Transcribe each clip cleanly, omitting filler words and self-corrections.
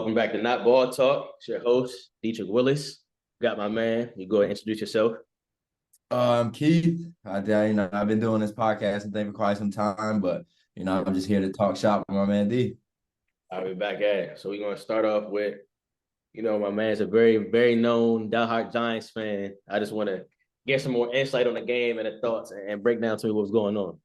Welcome back to Not Ball Talk. It's your host, Deitric Willis. Got my man. You go ahead and introduce yourself. I'm Keith. I've been doing this podcast and thing for quite some time, but I'm just here to talk shop with my man D. I'll be back at it. So we're gonna start off with, my man's a very, very known diehard Giants fan. I just want to get some more insight on the game and the thoughts and break down to me what's going on.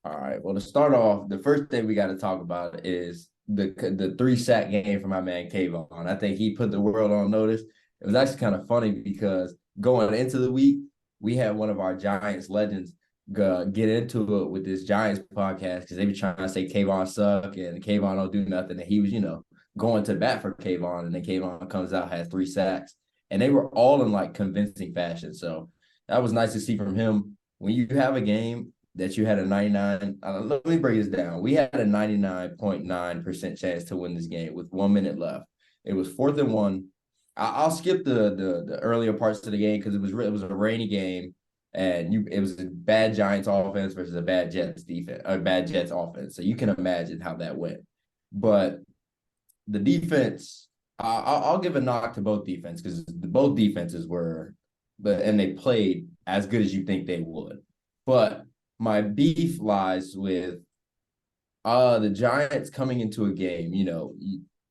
All right. Well, to start off, the first thing we got to talk about is the 3-sack game for my man Kayvon. I think he put the world on notice. It was actually kind of funny because going into the week, we had one of our Giants legends get into it with this Giants podcast because they were trying to say Kayvon suck and Kayvon don't do nothing. And he was, going to bat for Kayvon, and then Kayvon comes out, has 3 sacks. And they were all in like convincing fashion. So that was nice to see from him. When you have a game that you had a 99, let me break this down. We had a 99.9% chance to win this game with 1 minute left. It was 4th and 1. I'll skip the earlier parts of the game because it was a rainy game, and it was a bad Giants offense versus a bad Jets defense, or bad Jets offense. So you can imagine how that went. But the defense, I'll give a knock to both defense because both defenses and they played as good as you think they would. But my beef lies with the Giants coming into a game.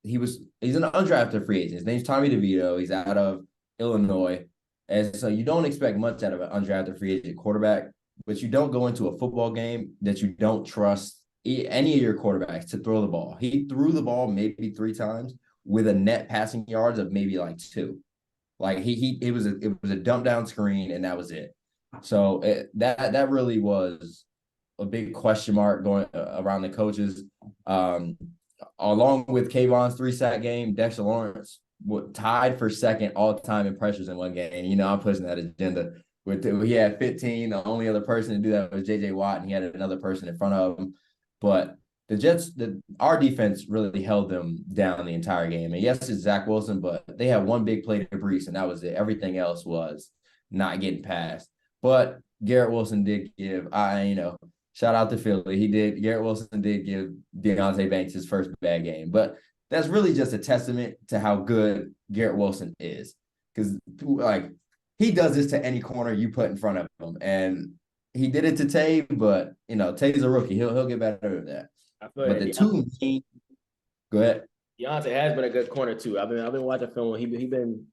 He's an undrafted free agent. His name's Tommy DeVito. He's out of Illinois. And so you don't expect much out of an undrafted free agent quarterback, but you don't go into a football game that you don't trust any of your quarterbacks to throw the ball. He threw the ball maybe 3 times with a net passing yards of maybe like 2. Like it was a dump down screen, and that was it. So that really was a big question mark going around the coaches. Along with Kayvon's 3-sack game, Dexter Lawrence tied for second all-time in pressures in one game. I'm pushing that agenda. He had 15. The only other person to do that was J.J. Watt, and he had another person in front of him. But the Jets, our defense really held them down the entire game. And yes, it's Zach Wilson, but they had one big play to Brees, and that was it. Everything else was not getting past. But Garrett Wilson did give, shout out to Philly. Garrett Wilson did give Deonte Banks his first bad game. But that's really just a testament to how good Garrett Wilson is. Because, he does this to any corner you put in front of him. And he did it to Tay, but, Tay's a rookie. He'll get better than that. But the two go ahead. Deontay has been a good corner, too. I've been watching film. He's been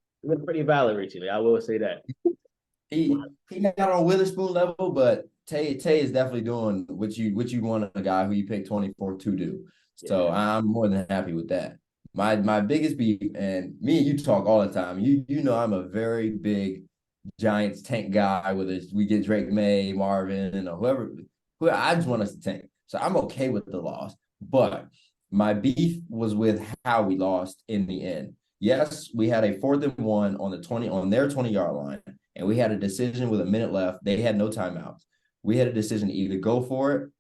pretty valid recently. I will say that. He not on Witherspoon level, but Tay is definitely doing what you want a guy who you pick 24 to do. So yeah. I'm more than happy with that. My biggest beef, and me and you talk all the time. You know I'm a very big Giants tank guy. Whether we get Drake May, Marvin, and whoever, I just want us to tank. So I'm okay with the loss. But my beef was with how we lost in the end. Yes, we had a 4th and 1 on their 20-yard line. And we had a decision with a minute left. They had no timeouts. We had a decision to either go for it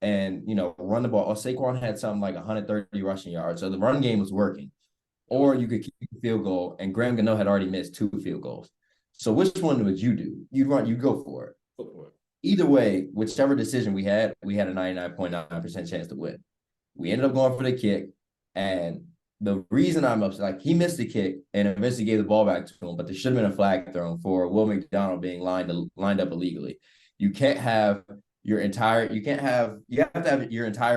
and, run the ball. Saquon had something like 130 rushing yards. So the run game was working. Or you could keep the field goal. And Graham Gano had already missed 2 field goals. So which one would you do? You go for it. Go for it. Either way, whichever decision we had a 99.9% chance to win. We ended up going for the kick. And the reason I'm upset, he missed the kick and eventually gave the ball back to him, but there should have been a flag thrown for Will McDonald being lined up illegally. You have to have your entire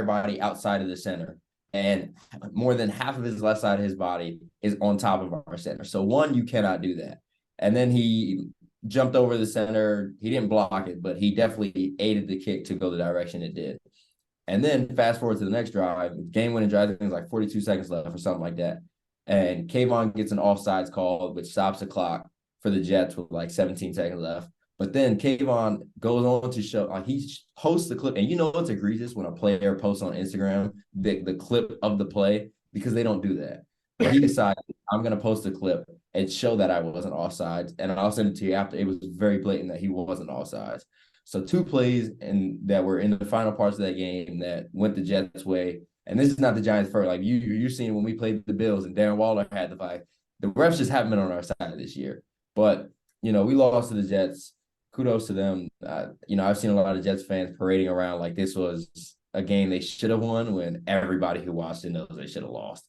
body outside of the center, and more than half of his left side of his body is on top of our center. So one, you cannot do that. And then he jumped over the center. He didn't block it, but he definitely aided the kick to go the direction it did. And then fast forward to the next drive, game-winning drive, I think it was like 42 seconds left or something like that. And Kayvon gets an offsides call, which stops the clock for the Jets with like 17 seconds left. But then Kayvon goes on to show, he posts the clip. And it's egregious when a player posts on Instagram the clip of the play because they don't do that. But he decided, I'm going to post a clip and show that I wasn't offsides. And I'll send it to you after. It was very blatant that he wasn't offsides. So 2 plays that were in the final parts of that game that went the Jets' way. And this is not the Giants' first. Like you're seeing when we played the Bills and Darren Waller had the fight. The refs just haven't been on our side this year. But, we lost to the Jets. Kudos to them. I've seen a lot of Jets fans parading around like this was a game they should have won when everybody who watched it knows they should have lost.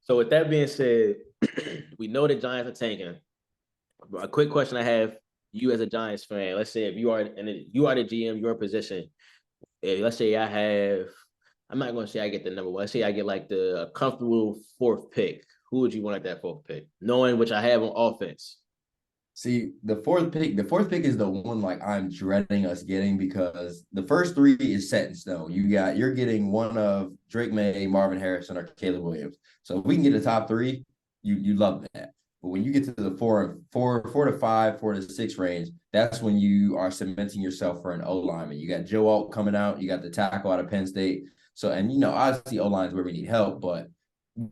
So with that being said, we know the Giants are tanking. A quick question I have: you as a Giants fan, let's say if you are the GM, your position. Let's say I have. I'm not going to say I get the number one. Let's say I get like the comfortable fourth pick. Who would you want at that fourth pick? Knowing which I have on offense. See, the fourth pick is the one like I'm dreading us getting because the first three is set in stone. You're getting one of Drake May, Marvin Harrison, or Caleb Williams. So if we can get the top three, you love that. But when you get to the four to five, 4 to 6 range, that's when you are cementing yourself for an O lineman. You got Joe Alt coming out, you got the tackle out of Penn State. So and obviously O line is where we need help, but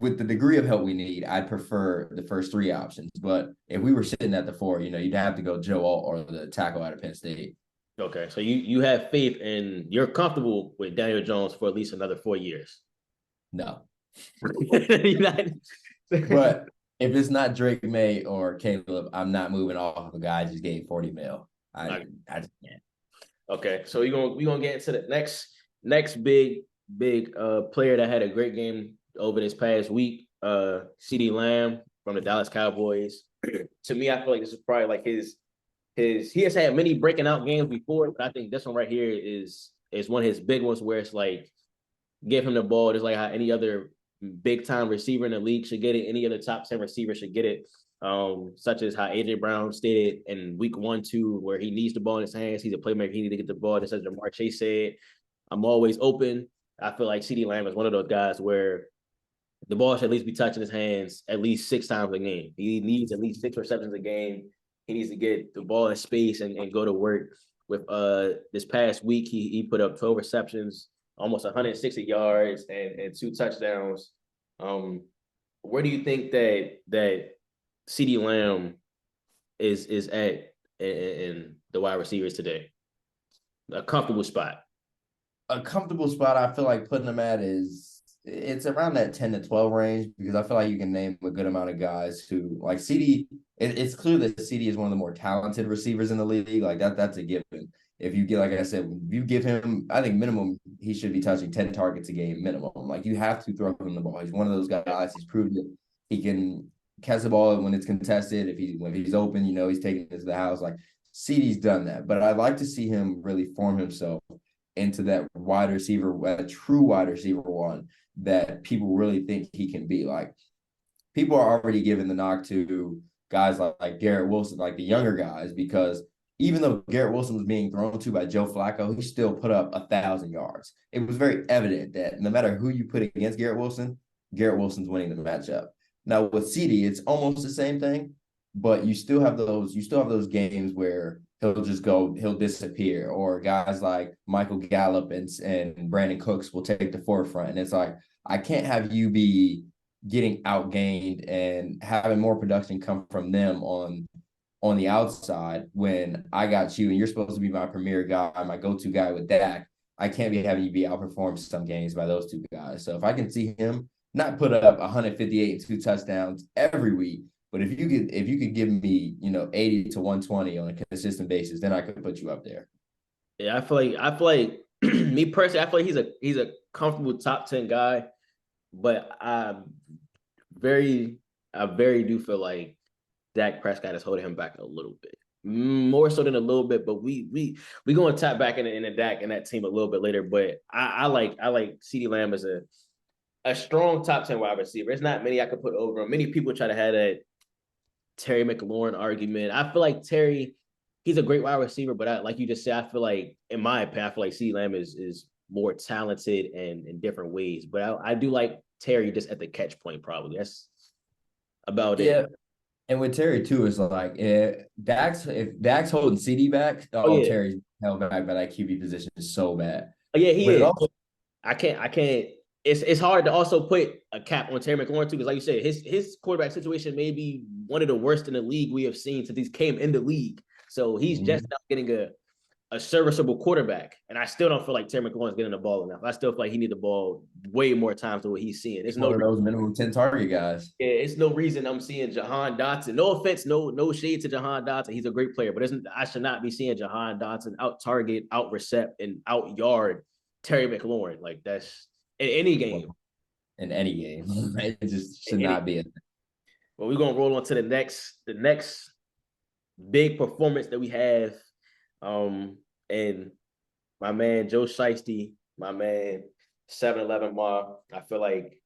with the degree of help we need, I'd prefer the first three options. But if we were sitting at the four, you'd have to go Joe Alt or the tackle out of Penn State. Okay, so you have faith and you're comfortable with Daniel Jones for at least another 4 years. No. Not... But if it's not Drake May or Caleb, I'm not moving off of a guy I just gave 40 mil. I just can't. Okay, so we gonna get into the next big player that had a great game over this past week. CeeDee Lamb from the Dallas Cowboys. To me, I feel like this is probably like his he has had many breaking out games before, but I think this one right here is one of his big ones where it's like give him the ball just like how any other big time receiver in the league should get it. Any other top 10 receiver should get it. Such as how AJ Brown stated in week 1, 2, where he needs the ball in his hands. He's a playmaker. He needs to get the ball. Just as Jamar Chase said, I'm always open. I feel like CeeDee Lamb is one of those guys where the ball should at least be touching his hands at least 6 times a game. He needs at least 6 receptions a game. He needs to get the ball in space and go to work. With this past week, he put up 12 receptions, almost 160 yards, and 2 touchdowns. Where do you think that CeeDee Lamb is at in the wide receivers today? A comfortable spot. A comfortable spot I feel like putting him at it's around that 10 to 12 range because I feel like you can name a good amount of guys who like CeeDee. It's clear that CeeDee is one of the more talented receivers in the league. Like that's a given. If you get, like I said, if you give him, I think minimum he should be touching 10 targets a game minimum. Like you have to throw him the ball. He's one of those guys. He's proved it. He can catch the ball when it's contested. If he's open, he's taking it to the house. Like CeeDee's done that, but I'd like to see him really form himself into that wide receiver, a true wide receiver one that people really think he can be. Like people are already giving the knock to guys like Garrett Wilson, like the younger guys, because even though Garrett Wilson was being thrown to by Joe Flacco, he still put up 1,000 yards. It was very evident that no matter who you put against Garrett Wilson's winning the matchup. Now with CeeDee, it's almost the same thing, but you still have those games where he'll disappear, or guys like Michael Gallup and Brandon Cooks will take the forefront. And it's like, I can't have you be getting outgained and having more production come from them on the outside when I got you and you're supposed to be my premier guy, my go-to guy with Dak. I can't be having you be outperformed some games by those two guys. So if I can see him not put up 158 and 2 touchdowns every week, but if you could give me 80 to 120 on a consistent basis, then I could put you up there. Yeah, I feel like me personally, I feel like he's a comfortable top 10 guy, but I very do feel like Dak Prescott is holding him back a little bit, more so than a little bit. But we going to tap back in the Dak and that team a little bit later. But I like CeeDee Lamb as a strong top 10 wide receiver. It's not many I could put over him. Many people try to have that Terry McLaurin argument. I feel like Terry, he's a great wide receiver, but like you just said, I feel like, in my opinion, I feel like CeeDee Lamb is more talented and in different ways. But I do like Terry just at the catch point, probably. That's about it. And with Terry too, it's like if Dak's holding CeeDee back, Oh yeah, Terry's held back by that QB position is so bad. oh yeah, he But it is. also I can't. It's hard to also put a cap on Terry McLaurin too, because like you said, his quarterback situation may be one of the worst in the league we have seen since he's came in the league. So he's just now getting a serviceable quarterback, and I still don't feel like Terry McLaurin's getting the ball enough. I still feel like he needs the ball way more times than what he's seeing. It's one of those minimum 10 target guys. Yeah, it's no reason I'm seeing Jahan Dotson. No offense, no shade to Jahan Dotson. He's a great player, but I should not be seeing Jahan Dotson out target, out recept, and out yard Terry McLaurin. Like that's in any game. in any game. It just should Any, not be. well, we're gonna roll on to the next big performance that we have. And my man Joe Shiesty, my man 7-11 Mar. I feel like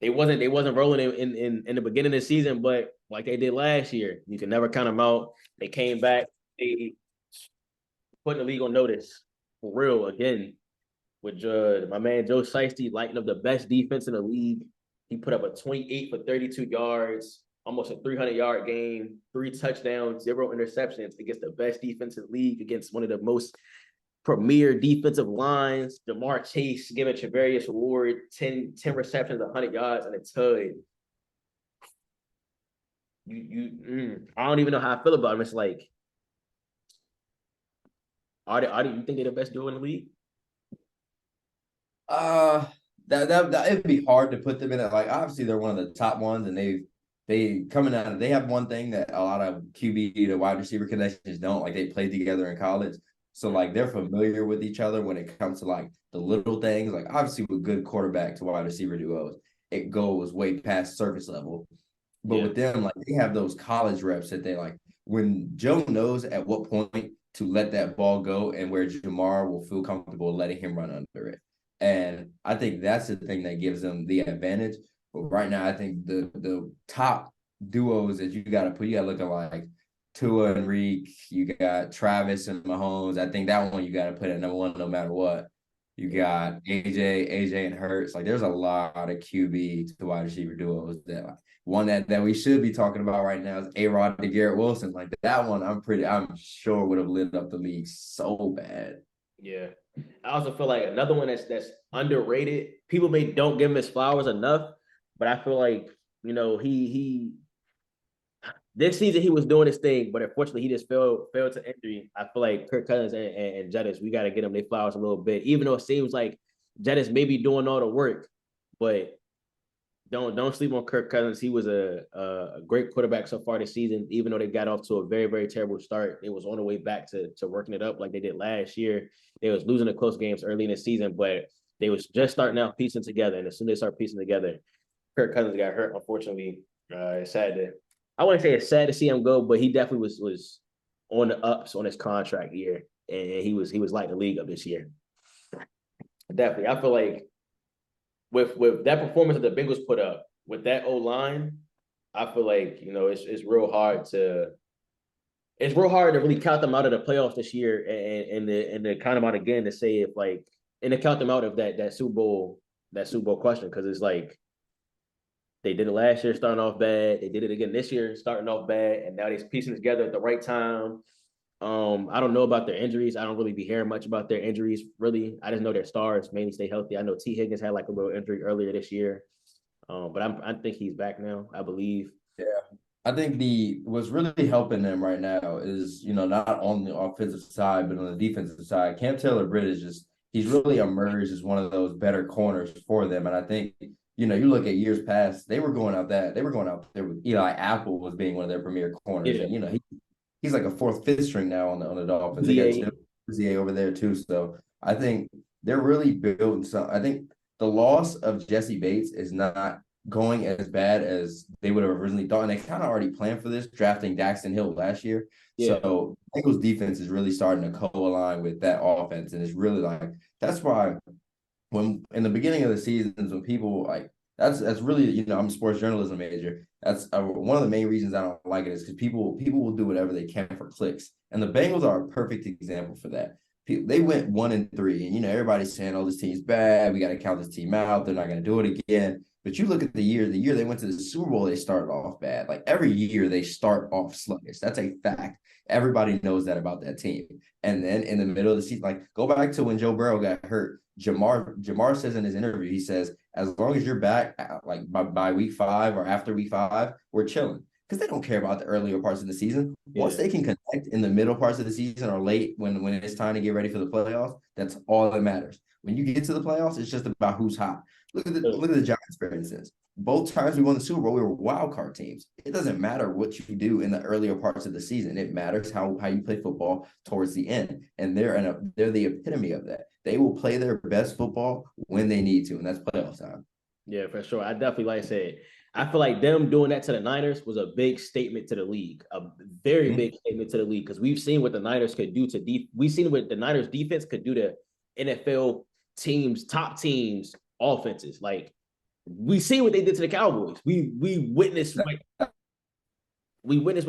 they wasn't rolling in the beginning of the season, but like they did last year, you can never count them out. They came back, they put the league on notice for real again with my man Joe Shiesty lighting up the best defense in the league. He put up a 28 for 32 yards, almost a 300-yard game, 3 touchdowns, 0 interceptions against the best defense in the league, against one of the most premier defensive lines. Jamar Chase giving Travarius Ward 10 receptions, 100 yards, and a TUD. I don't even know how I feel about him. It's like, you think they're the best duo in the league? That it'd be hard to put them in it. Like obviously they're one of the top ones, and they coming out. They have one thing that a lot of QB to wide receiver connections don't. Like they played together in college, so like they're familiar with each other when it comes to like the little things. Like obviously with good quarterback to wide receiver duos, it goes way past surface level. But with them, like they have those college reps that they like. When Joe knows at what point to let that ball go and where Jamar will feel comfortable letting him run under it. And I think that's the thing that gives them the advantage. But right now, I think the top duos that you got to look at like Tua and Reek. You got Travis and Mahomes. I think that one you got to put at number one no matter what. You got AJ and Hurts. Like there's a lot of QB to wide receiver duos that like, one that we should be talking about right now is A-Rod to Garrett Wilson. Like that one, I'm sure would have lit up the league so bad. Yeah. I also feel like another one that's underrated. People don't give him his flowers enough, but I feel like, he this season he was doing his thing, but unfortunately he just failed to injury. I feel like Kirk Cousins and Jettis, we got to get them their flowers a little bit, even though it seems like Jettis may be doing all the work, but don't sleep on Kirk Cousins. He was a great quarterback so far this season, even though they got off to a very, very terrible start. It was on the way back to working it up like they did last year. They was losing the close games early in the season, but they was just starting out piecing together. And as soon as they start piecing together, Kirk Cousins got hurt. Unfortunately, it's sad I wouldn't say it's sad to see him go, but he definitely was on the ups on his contract year, and he was lighting the league up this year. Definitely, I feel like with that performance that the Bengals put up with that O line, I feel like it's real hard to really count them out of the playoffs this year, and to count them out again to say if like and to count them out of that Super Bowl question, because it's like they did it last year starting off bad, they did it again this year starting off bad, and now they're piecing together at the right time. I don't know about their injuries. I don't really be hearing much about their injuries, really. I just know their stars mainly stay healthy. I know T. Higgins had like a little injury earlier this year, but I think he's back now, I believe. Yeah. I think what's really helping them right now is, not on the offensive side, but on the defensive side. Cam Taylor-Britt he's really emerged as one of those better corners for them. And I think, you look at years past, they were going out there with Eli Apple was being one of their premier corners. Yeah. And, he's like a fourth, fifth string now on the Dolphins. They got Uzier over there too. So I think they're really building something. I think the loss of Jesse Bates is not going as bad as they would have originally thought. And they kind of already planned for this, drafting Daxton Hill last year. Yeah. So Bengals defense is really starting to co-align with that offense. And it's really like, that's why when in the beginning of the seasons, when people like, that's really, I'm a sports journalism major. That's one of the main reasons I don't like it is because people will do whatever they can for clicks. And the Bengals are a perfect example for that. They went 1-3, and everybody's saying, "Oh, this team's bad. We got to count this team out. They're not going to do it again." But you look at the year they went to the Super Bowl, they started off bad. Like every year they start off sluggish. That's a fact. Everybody knows that about that team. And then in the middle of the season, like go back to when Joe Burrow got hurt. Jamar says in his interview, he says, as long as you're back, like by week 5 or after week 5, we're chilling. Because they don't care about the earlier parts of the season. Yeah. Once they can connect in the middle parts of the season or late when it's time to get ready for the playoffs, that's all that matters. When you get to the playoffs, it's just about who's hot. Look at the Giants, for instance. Both times we won the Super Bowl, we were wild card teams. It doesn't matter what you do in the earlier parts of the season. It matters how you play football towards the end. And they're the epitome of that. They will play their best football when they need to, and that's playoff time. Yeah, for sure. I definitely, like I said, I feel like them doing that to the Niners was a big statement to the league, a very big statement to the league, because we've seen what the Niners could do to we've seen what the Niners defense could do to NFL teams, top teams, offenses. Like we see what they did to the Cowboys. We witnessed what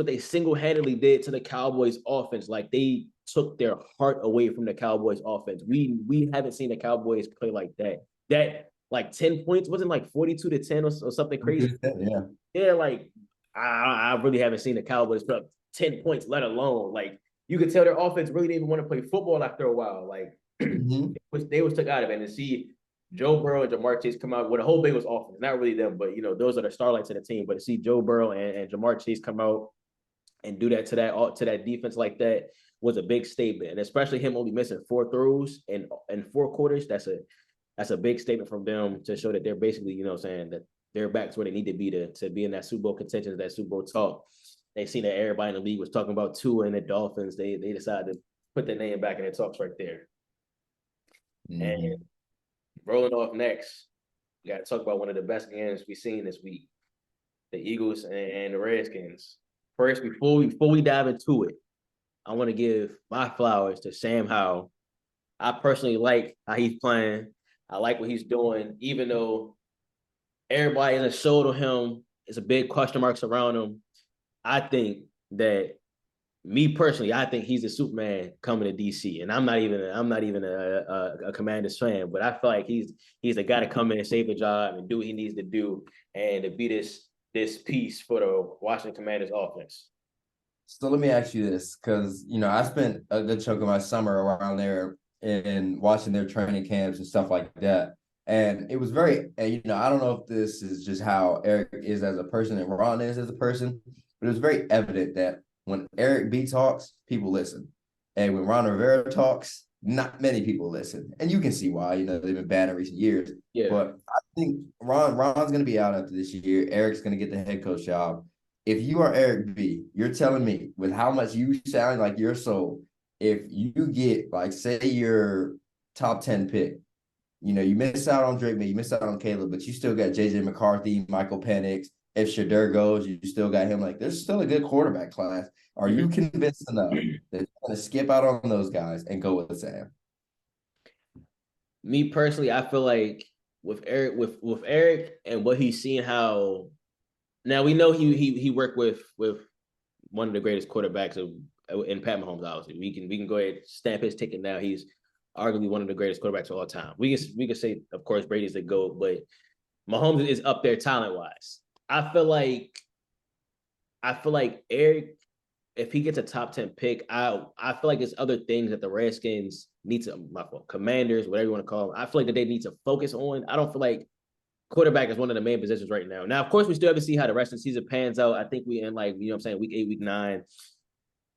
they single-handedly did to the Cowboys offense. Like they took their heart away from the Cowboys offense. We haven't seen the Cowboys play like that. That like 10 points wasn't like 42-10 or something crazy. Yeah. Yeah, like I really haven't seen the Cowboys put up 10 points, let alone like you could tell their offense really didn't even want to play football after a while. Like they was took out of it. And to see Joe Burrow and Jamar Chase come out, well, the whole thing was offense, not really them, but those are the starlights of the team. But to see Joe Burrow and Jamar Chase come out and do that to that defense like that was a big statement. And especially him only missing 4 throws in 4 quarters, that's a big statement from them to show that they're basically, saying that they're back to where they need to be to be in that Super Bowl contention, that Super Bowl talk. They seen that everybody in the league was talking about Tua and the Dolphins. They decided to put their name back in the talks right there. And rolling off next, we got to talk about one of the best games we've seen this week, the Eagles and the Redskins. First, before we dive into it, I want to give my flowers to Sam Howell. I personally like how he's playing. I like what he's doing, even though everybody in the sold on him. It's a big question marks around him. I think that me personally, I think he's the Superman coming to DC, and I'm not even a Commanders fan, but I feel like he's the guy to come in and save the job and do what he needs to do and to be this piece for the Washington Commanders offense. So let me ask you this, because I spent a good chunk of my summer around there and watching their training camps and stuff like that. And it was very, I don't know if this is just how Eric is as a person and Ron is as a person, but it was very evident that when Eric B talks, people listen. And when Ron Rivera talks, not many people listen. And you can see why, they've been bad in recent years. Yeah. But I think Ron's going to be out after this year. Eric's going to get the head coach job. If you are Eric B, you're telling me with how much you sound like you're sold, if you get, like, say your top 10 pick, you miss out on Drake May, you miss out on Caleb, but you still got JJ McCarthy, Michael Penix. If Shadur goes, you still got him. Like, there's still a good quarterback class. Are you convinced enough that you're going to skip out on those guys and go with Sam? Me personally, I feel like with Eric and what he's seen, how now we know he worked with one of the greatest quarterbacks in Pat Mahomes. Obviously, we can go ahead and stamp his ticket now. He's arguably one of the greatest quarterbacks of all time. We can say, of course, Brady's the GOAT, but Mahomes is up there talent wise. I feel like Eric, if he gets a top 10 pick, I feel like there's other things that the Redskins need to, Commanders, whatever you want to call them, I feel like that they need to focus on. I don't feel like quarterback is one of the main positions right now. Now, of course, we still have to see how the rest of the season pans out. I think we in week 8, week 9.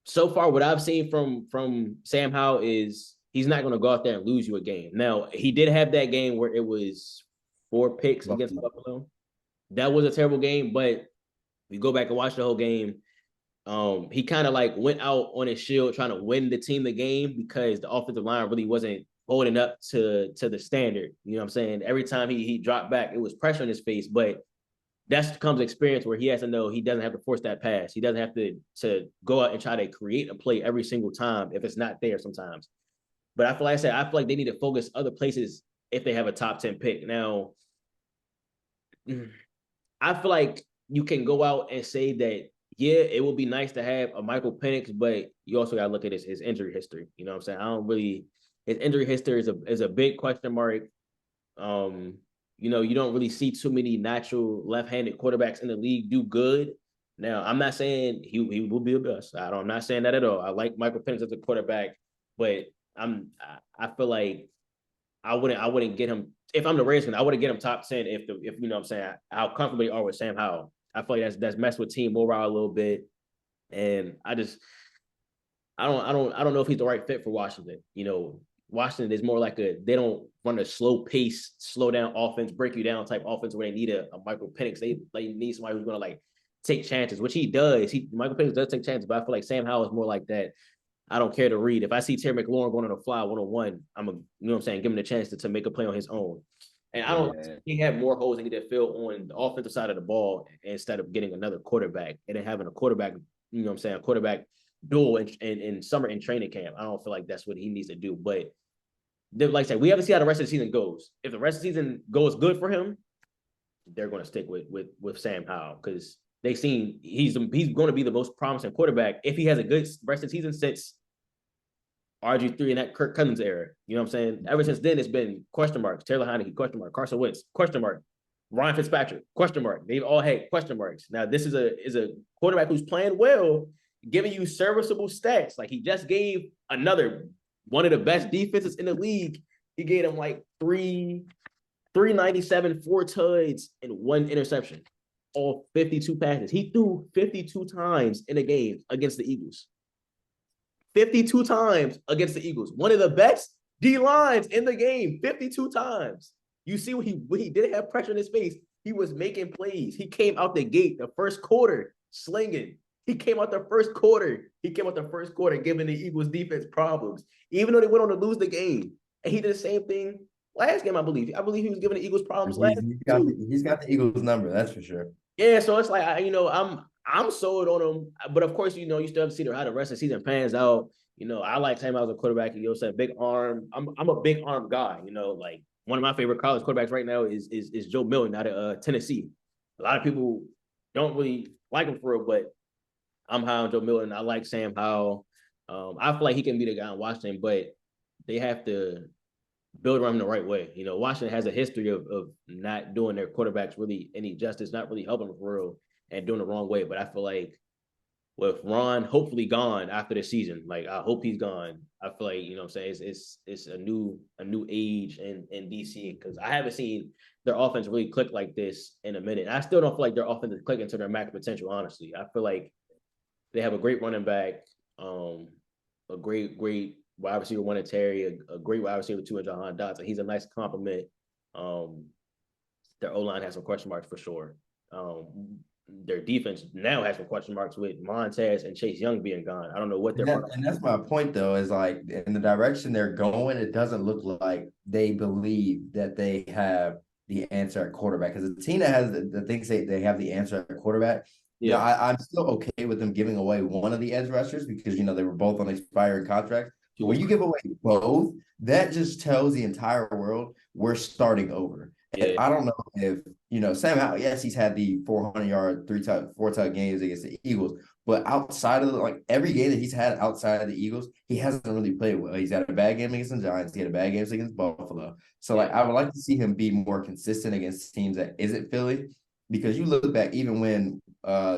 So far, what I've seen from Sam Howell is he's not going to go out there and lose you a game. Now, he did have that game where it was 4 picks against Buffalo. That was a terrible game, but we go back and watch the whole game. He kind of like went out on his shield trying to win the team the game because the offensive line really wasn't holding up to the standard. You know what I'm saying? Every time he dropped back, it was pressure on his face, but that comes experience where he has to know he doesn't have to force that pass. He doesn't have to go out and try to create a play every single time if it's not there sometimes. But I feel like they need to focus other places if they have a top 10 pick. Now, I feel like you can go out and say that, yeah, it would be nice to have a Michael Penix, but you also got to look at his injury history. You know what I'm saying? His injury history is a big question mark. You don't really see too many natural left-handed quarterbacks in the league do good. Now, I'm not saying he will be a bust. I'm not saying that at all. I like Michael Penix as a quarterback, but I feel like I wouldn't get him if I'm the Redskins. I wouldn't get him top 10 if you know what I'm saying, how comfortable they are with Sam Howell. I feel like that's messed with team morale a little bit, and I don't know if he's the right fit for Washington. Washington is more like they don't run a slow pace, slow down offense, break you down type offense where they need a Michael Penix. They need somebody who's gonna take chances, which he does. Michael Penix does take chances, but I feel like Sam Howell is more like that. I don't care to read. If I see Terry McLaurin going on a fly 1-on-1, I'm give him the chance to make a play on his own. And I don't he had more holes than he did fill on the offensive side of the ball instead of getting another quarterback and then having a quarterback, you know what I'm saying, a quarterback duel in summer in training camp. I don't feel like that's what he needs to do. But like I said, we have to see how the rest of the season goes. If the rest of the season goes good for him, they're going to stick with Sam Howell because they've seen he's going to be the most promising quarterback if he has a good rest of the season since RG3 in that Kirk Cousins era. You know what I'm saying? Ever since then, it's been question marks. Taylor Heineke, question mark. Carson Wentz, question mark. Ryan Fitzpatrick, question mark. They've all had question marks. Now, this is a quarterback who's playing well, giving you serviceable stats. Like he just gave another one of the best defenses in the league. He gave them like 397, 4 tuds, and 1 interception. All 52 passes. He threw 52 times in a game against the Eagles. 52 times against the Eagles. One of the best D lines in the game, 52 times. You see when he didn't have pressure in his face, he was making plays. He came out the gate the first quarter slinging. He came out the first quarter giving the Eagles defense problems, even though they went on to lose the game. And he did the same thing last game, I believe. I believe he was giving the Eagles problems last he's got the Eagles number, that's for sure. Yeah, so it's like I'm sold on him, but of course, you still have to see how the rest of the season pans out. I like Sam Howell as a quarterback. You said big arm. I'm a big arm guy. Like one of my favorite college quarterbacks right now is Joe Milton out of Tennessee. A lot of people don't really like him for it, but I'm high on Joe Milton. I like Sam Howell. I feel like he can be the guy in Washington, but they have to build around him the right way. Washington has a history of not doing their quarterbacks really any justice, not really helping them for real, and doing the wrong way. But I feel like with Ron hopefully gone after the season, like I hope he's gone. I feel like what I'm saying, it's a new age in DC because I haven't seen their offense really click like this in a minute. And I still don't feel like their offense is clicking to their max potential. Honestly, I feel like they have a great running back, a great wide receiver one in Terry, a great wide receiver two in Jahan Dotson. He's a nice compliment. Their O-line has some question marks for sure. Their defense now has some question marks with Montez and Chase Young being gone. I don't know what they're and that's my point though, is like in the direction they're going, it doesn't look like they believe that they have the answer at quarterback. Because the team that has the thinks they have the answer at quarterback, yeah, I'm still okay with them giving away one of the edge rushers because they were both on expiring contracts. But when you give away both, that just tells the entire world we're starting over. Yeah. And I don't know if, Sam Howell, yes, he's had the 400-yard, 4-touch games against the Eagles, but outside of every game that he's had outside of the Eagles, he hasn't really played well. He's had a bad game against the Giants. He had a bad game against Buffalo. So, I would like to see him be more consistent against teams that isn't Philly, because you look back, even when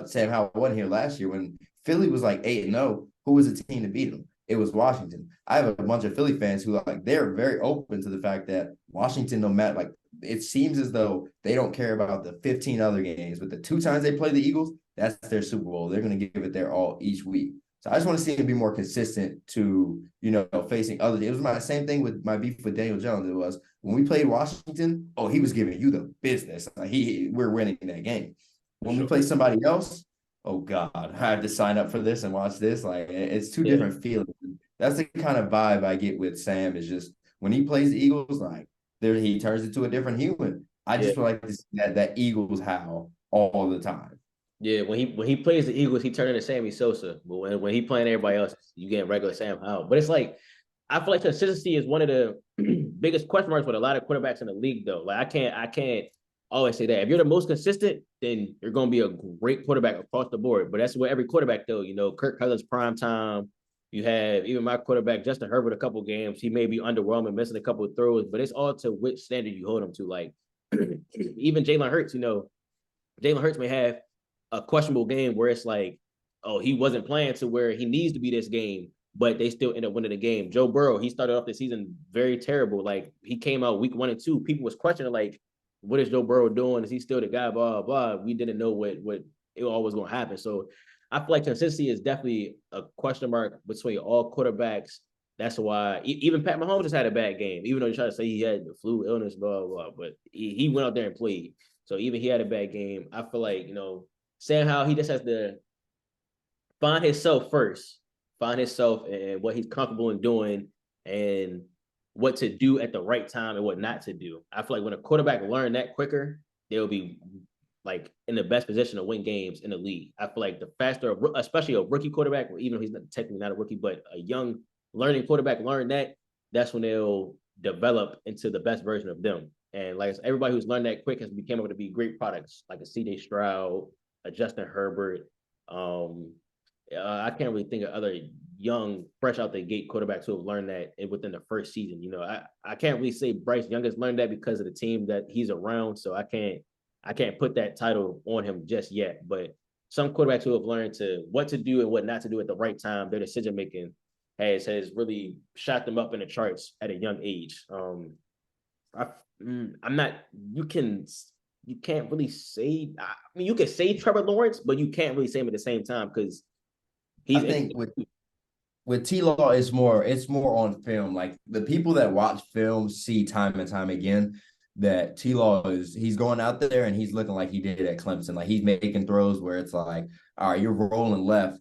Sam Howell wasn't here last year, when Philly was 8-0, who was the team to beat him? It was Washington. I have a bunch of Philly fans who they're very open to the fact that Washington, no matter it seems as though they don't care about the 15 other games, but the 2 times they play the Eagles, that's their Super Bowl. They're going to give it their all each week. So I just want to see him be more consistent to, facing other. It was my same thing with my beef with Daniel Jones. It was when we played Washington, he was giving you the business. We're winning that game. When we play somebody else, oh God, I have to sign up for this and watch this. It's 2 different feelings. That's the kind of vibe I get with Sam, is just when he plays the Eagles, he turns into a different human. I just would like to see that Eagles Howell all the time. Yeah, when he plays the Eagles, he turned into Sammy Sosa. But when he playing everybody else, you get regular Sam Howell. But it's I feel like consistency is one of the biggest question marks with a lot of quarterbacks in the league, though. I can't always say that. If you're the most consistent, then you're going to be a great quarterback across the board. But that's what every quarterback, though. Kirk Cousins prime time. You have even my quarterback, Justin Herbert, a couple games. He may be underwhelming, missing a couple of throws, but it's all to which standard you hold him to. Even Jalen Hurts, Jalen Hurts may have a questionable game where it's he wasn't playing to where he needs to be this game, but they still end up winning the game. Joe Burrow, he started off the season very terrible. He came out week 1 and 2. People was questioning, what is Joe Burrow doing? Is he still the guy? Blah, blah. We didn't know what it all was going to happen. So I feel like consistency is definitely a question mark between all quarterbacks. That's why even Pat Mahomes just had a bad game, even though you try to say he had the flu, illness, blah, blah, but he went out there and played. So even he had a bad game. I feel like, Sam Howell, he just has to find himself first, find himself and what he's comfortable in doing, and what to do at the right time and what not to do. I feel like when a quarterback learn that quicker, they'll be like in the best position to win games in the league. I feel like the faster, especially a rookie quarterback, even though he's not technically not a rookie, but a young learning quarterback learn that, that's when they'll develop into the best version of them. And like everybody who's learned that quick has become able to be great products, like a C.J. Stroud, a Justin Herbert. I can't really think of other young, fresh out the gate quarterbacks who have learned that within the first season. You know, I can't really say Bryce Young has learned that because of the team that he's around. So I can't put that title on him just yet. But some quarterbacks who have learned what to do and what not to do at the right time, their decision making has really shot them up in the charts at a young age. I'm not. You can't really say. I mean, you can say Trevor Lawrence, but you can't really say him at the same time because I think with T Law, it's more on film. Like the people that watch film see time and time again that T Law he's going out there and he's looking like he did at Clemson. Like he's making throws where it's like, all right, you're rolling left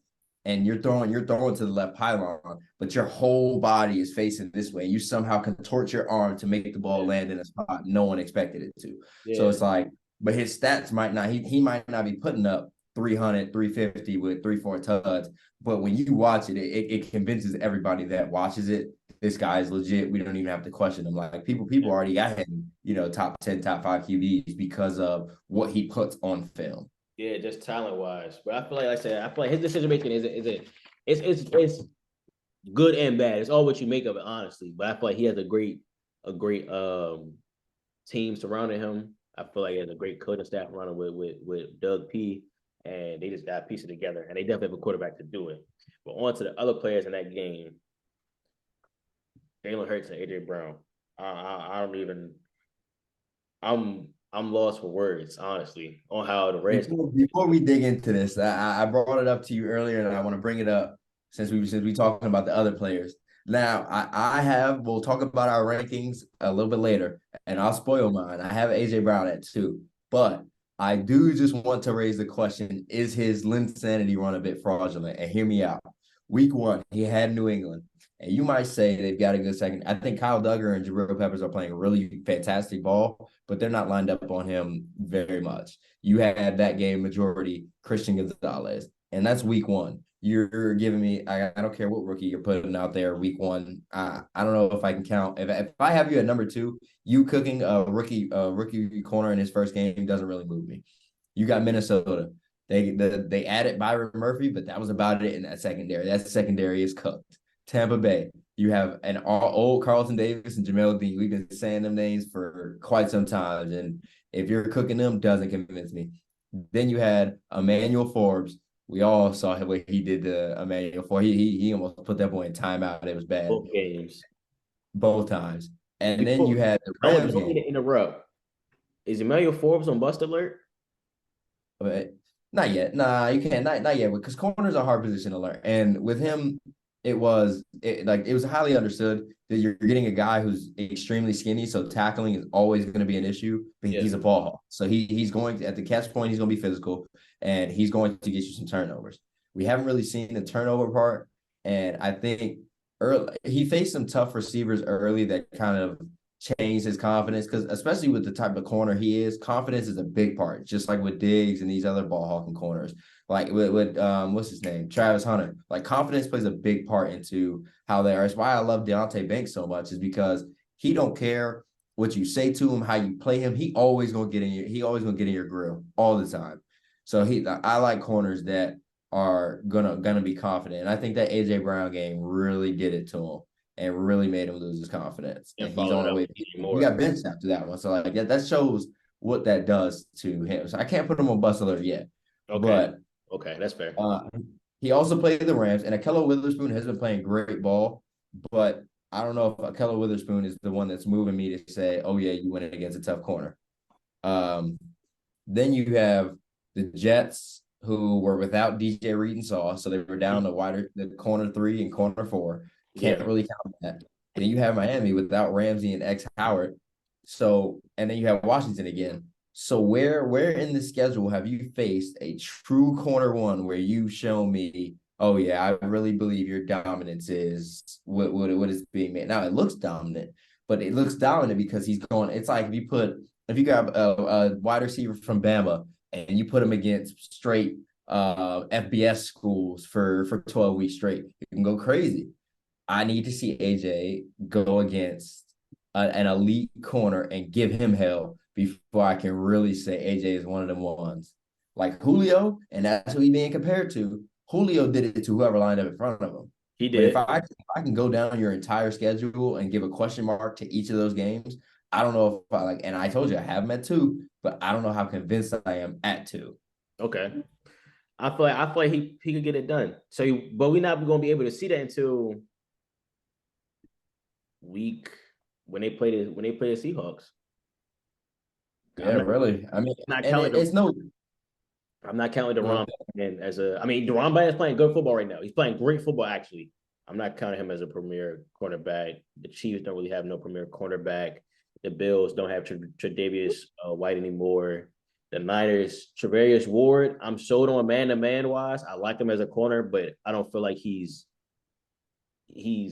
and you're throwing to the left pylon, but your whole body is facing this way. You somehow contort your arm to make the ball land in a spot no one expected it to. Yeah. So it's like, but his stats might not, he might not be putting up 300, 350 with 3-4 tuds. But when you watch it, it convinces everybody that watches it, this guy is legit. We don't even have to question him. Like people already got him, top 10, top 5 QBs because of what he puts on film. Yeah, just talent wise. But I feel like I said, I feel like his decision making it's good and bad. It's all what you make of it, honestly. But I feel like he has a great team surrounding him. I feel like he has a great coaching staff around him with Doug P. And they just got to piece it together. And they definitely have a quarterback to do it. But on to the other players in that game. Jalen Hurts and AJ Brown. I don't even. I'm lost for words, honestly, on how the Reds. Before we dig into this, I brought it up to you earlier, and I want to bring it up since we talking about the other players. Now, we'll talk about our rankings a little bit later, and I'll spoil mine. I have AJ Brown at 2, but I do just want to raise the question: is his Linsanity run a bit fraudulent? And hear me out. Week 1, he had New England. And you might say they've got a good second. I think Kyle Duggar and Jabril Peppers are playing really fantastic ball, but they're not lined up on him very much. You had that game majority Christian Gonzalez, and that's week 1. You're giving me, I don't care what rookie you're putting out there week 1. I don't know if I can count. If I have you at number 2, you cooking a rookie corner in his first game doesn't really move me. You got Minnesota. They added Byron Murphy, but that was about it in that secondary. That secondary is cooked. Tampa Bay, you have an old Carlton Davis and Jamel Dean. We've been saying them names for quite some time, and if you're cooking them, doesn't convince me. Then you had Emmanuel Forbes. We all saw what he did to Emmanuel Forbes. He almost put that boy in timeout. It was bad. Both games. Both times. And then you had the Rams game. To interrupt. Is Emmanuel Forbes on bust alert? But not yet. Nah, you can't. Not yet, because corners are a hard position to learn. And with him, it was highly understood that you're getting a guy who's extremely skinny, so tackling is always going to be an issue. But he's a ball hawk, so he's going to, at the catch point, he's going to be physical, and he's going to get you some turnovers. We haven't really seen the turnover part, and I think he faced some tough receivers early that kind of changed his confidence, because especially with the type of corner he is, confidence is a big part, just like with Diggs and these other ball hawking corners. Like with what's his name? Travis Hunter. Like confidence plays a big part into how they are. It's why I love Deontay Banks so much, is because he don't care what you say to him, how you play him. He always gonna get in your grill all the time. So I like corners that are gonna be confident. And I think that AJ Brown game really did it to him and really made him lose his confidence. And he's on the way. He got benched after that one. So like that shows what that does to him. So I can't put him on bust alert yet. Okay. But okay, that's fair. He also played the Rams, and Ahkello Witherspoon has been playing great ball, but I don't know if Ahkello Witherspoon is the one that's moving me to say, oh, yeah, you win it against a tough corner. Then you have the Jets, who were without DJ Reed and Saw, so they were down the corner 3 and corner 4. Can't really count that. Then you have Miami without Ramsey and X Howard. So, and then you have Washington again. So where in the schedule have you faced a true corner 1 where you show me Oh yeah, I really believe your dominance is what is being made. Now it looks dominant, but it looks dominant because he's going. It's like if you grab a wide receiver from Bama and you put him against straight FBS schools for 12 weeks straight, you can go crazy. I need to see AJ go against an elite corner and give him hell before I can really say AJ is one of them ones. Like Julio, and that's who he's being compared to. Julio did it to whoever lined up in front of him. He But did. if I can go down your entire schedule and give a question mark to each of those games, I don't know if I like. And I told you I have him at 2, but I don't know how convinced I am at 2. Okay. I feel like he could get it done. So, but we're not going to be able to see that until week when they play the Seahawks. Yeah, I'm not, really. I mean, not and counting the it's no. I'm not counting Deron Bland as a. I mean, Deron Bland is playing good football right now. He's playing great football, actually. I'm not counting him as a premier cornerback. The Chiefs don't really have no premier cornerback. The Bills don't have Tre'Davious White anymore. The Niners, Travarius Ward, I'm sold on man-to-man wise. I like him as a corner, but I don't feel like he's.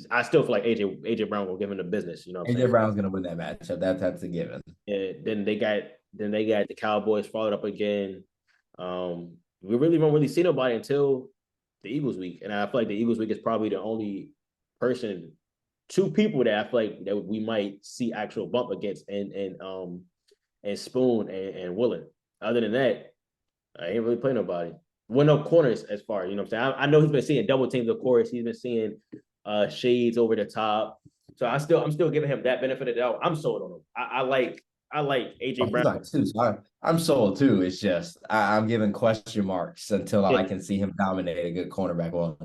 I still feel like AJ Brown will give him the business. You know what I'm AJ saying? Brown's gonna win that matchup. That's a given. And then they got the Cowboys followed up again. We really don't really see nobody until the Eagles week, and I feel like the Eagles week is probably the only two people that I feel like that we might see actual bump against, and Spoon and Willen. Other than that, I ain't really play nobody. Well, no corners as far, you know what I'm saying. I know he's been seeing double teams, of course. He's been seeing shades over the top. So I'm still giving him that benefit of the doubt. I'm sold on him. I like Oh, AJ he's Brown. like 2. So I'm sold too. It's just I'm giving question marks until Yeah. I can see him dominate a good cornerback one.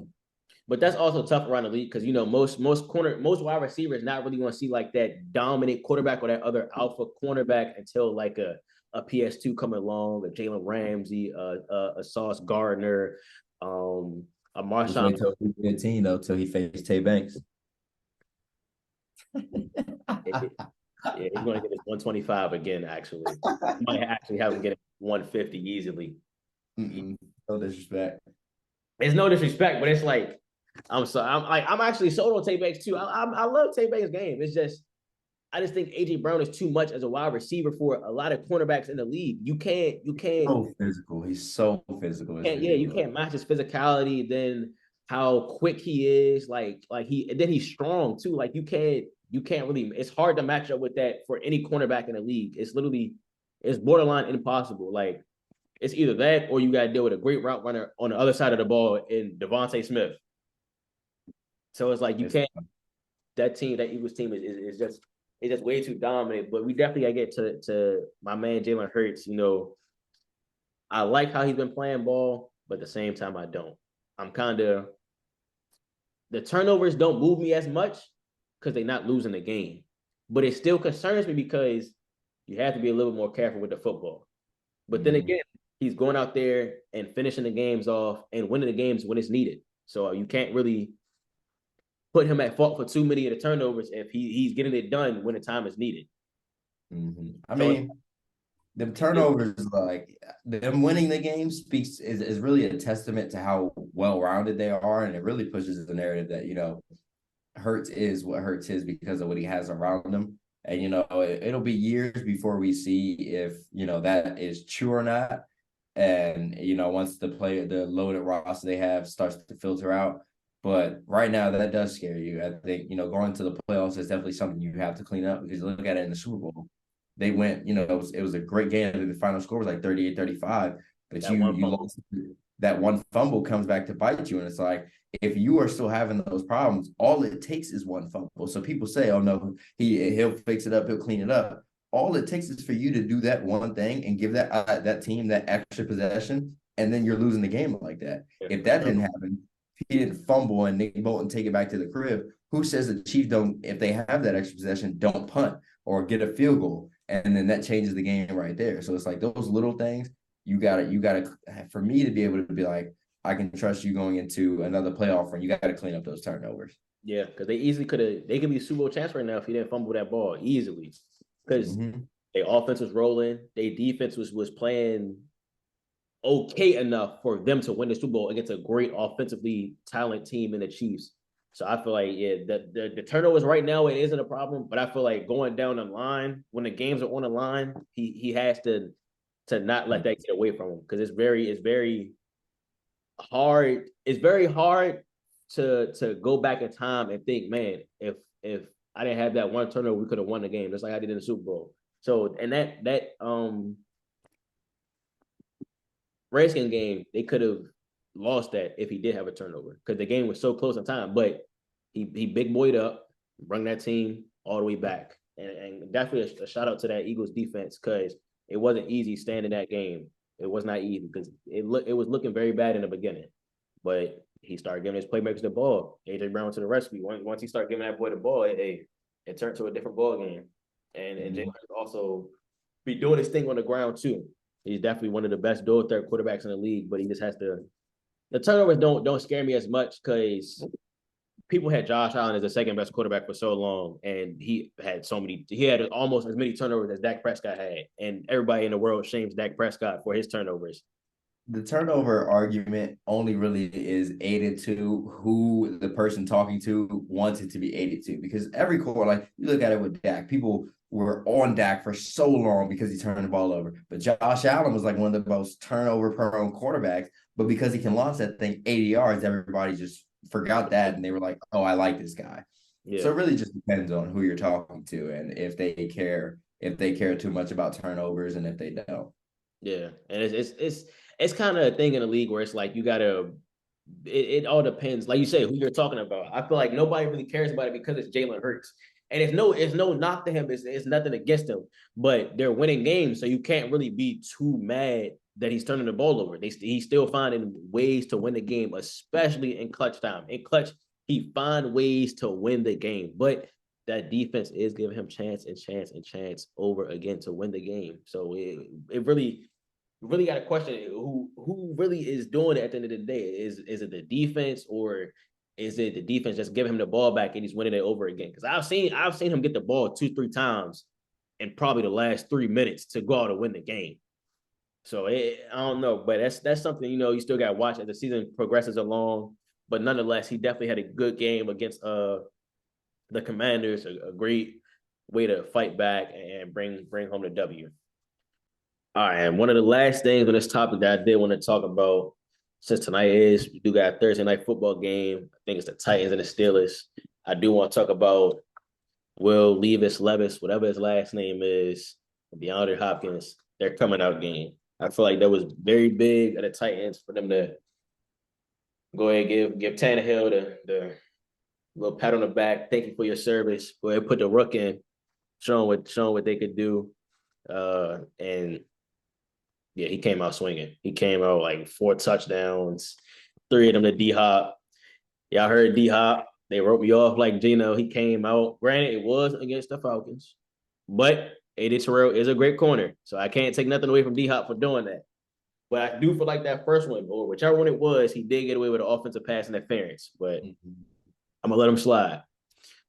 But that's also tough around the league because most wide receivers not really going to see like that dominant quarterback or that other alpha cornerback until like a PS2 coming along, a Jalen Ramsey, a Sauce Gardner, a Just Marshawn. wait till week 15 though, till he faced Tay Banks. Yeah, he's going to get his 125 again. Actually, he might actually have him get 150 easily. No disrespect. It's no disrespect, but it's like I'm actually sold on Tay Banks too. I love Tay Banks' game. It's just I just think AJ Brown is too much as a wide receiver for a lot of cornerbacks in the league. So physical. He's so physical. It's You ridiculous. can't match his physicality, then how quick he is, and then he's strong too. Like you can't really. It's hard to match up with that for any cornerback in the league. It's borderline impossible. Like it's either that or you got to deal with a great route runner on the other side of the ball in Devontae Smith. So it's like you It's, can't. That Eagles team is just it's just way too dominant. But we definitely got to get to my man Jalen Hurts. I like how he's been playing ball, but at the same time, I don't. I'm kind of the turnovers don't move me as much because they're not losing the game, but it still concerns me because you have to be a little more careful with the football. But then mm-hmm. again, he's going out there and finishing the games off and winning the games when it's needed. So you can't really put him at fault for too many of the turnovers if he's getting it done when the time is needed. Mm-hmm. I So mean, the turnovers, like them winning the game, is really a testament to how well rounded they are, and it really pushes the narrative that Hurts is what Hurts is because of what he has around him. And it'll be years before we see if that is true or not. And once the loaded roster they have starts to filter out. But right now that does scare you. I think going to the playoffs is definitely something you have to clean up because look at it in the Super Bowl. They went, it was a great game. The final score was like 38-35, but that you one you fumble. lost. That one fumble comes back to bite you, and it's like if you are still having those problems, all it takes is one fumble. So people say, "Oh no, he'll fix it up, he'll clean it up." All it takes is for you to do that one thing and give that team that extra possession, and then you're losing the game like that. Yeah, If for that sure. didn't happen, if he didn't fumble and Nick Bolton take it back to the crib, who says the Chiefs don't, if they have that extra possession, don't punt or get a field goal, and then that changes the game right there. So it's like those little things you gotta for me to be able to be like, I can trust you going into another playoff run. You got to clean up those turnovers. Yeah, because they easily they could be Super Bowl champs right now if he didn't fumble that ball easily. Because Mm-hmm. their offense was rolling, their defense was playing okay enough for them to win the Super Bowl against a great offensively talented team in the Chiefs. So I feel like, yeah, the turnovers right now, it isn't a problem, but I feel like going down the line, when the games are on the line, he has to not let that get away from him, because it's very hard. It's very hard to go back in time and think, man, if I didn't have that one turnover, we could have won the game, just like I did in the Super Bowl. So, and that Redskin game, they could have lost that if he did have a turnover, because the game was so close in time. But he big boyed up, bring that team all the way back, and definitely a shout out to that Eagles defense, because it wasn't easy staying in that game. It was not easy, because it was looking very bad in the beginning, but he started giving his playmakers the ball. AJ Brown to the rescue. Once he started giving that boy the ball, it turned to a different ball game, and Jalen also be doing his thing on the ground too. He's definitely one of the best dual threat quarterbacks in the league, but he just has to. The turnovers don't scare me as much, because people had Josh Allen as the second best quarterback for so long, and he had so many. He had almost as many turnovers as Dak Prescott had, and everybody in the world shames Dak Prescott for his turnovers. The turnover argument only really is aided to who the person talking to wants it to be aided to, because every quarter, like you look at it with Dak, people were on Dak for so long because he turned the ball over. But Josh Allen was like one of the most turnover prone quarterbacks, but because he can launch that thing 80 yards, everybody just forgot that and they were like, oh, I like this guy. Yeah. So it really just depends on who you're talking to and if they care too much about turnovers and if they don't. Yeah, and it's kind of a thing in the league where it's like you gotta. It all depends, like you say, who you're talking about. I feel like nobody really cares about it because it's Jalen Hurts, and it's no knock to him. It's nothing against him, but they're winning games, so you can't really be too mad that he's turning the ball over. He's still finding ways to win the game, especially in clutch time. In clutch, he find ways to win the game, but that defense is giving him chance and chance and chance over again to win the game. So it really got to question who really is doing it at the end of the day. Is it the defense, or is it the defense just giving him the ball back and he's winning it over again? Because I've seen him get the ball 2-3 times in probably the last 3 minutes to go out and win the game. So I don't know, but that's something you still got to watch as the season progresses along. But nonetheless, he definitely had a good game against the Commanders. A great way to fight back and bring home the W. All right, and one of the last things on this topic that I did want to talk about, since tonight we do got a Thursday night football game. I think it's the Titans and the Steelers. I do want to talk about Will Levis, whatever his last name is, DeAndre Hopkins, their coming out game. I feel like that was very big at the Titans for them to go ahead and give Tannehill the little pat on the back. Thank you for your service. Go ahead and put the rook in, showing what they could do. And yeah, he came out swinging. He came out like 4 touchdowns, 3 of them to D Hop. Y'all heard D Hop. They wrote me off like Gino. He came out. Granted, it was against the Falcons, but AD Terrell is a great corner. So I can't take nothing away from D Hop for doing that. But I do feel like that first one, or whichever one it was, he did get away with an offensive pass interference. But I'm gonna let him slide.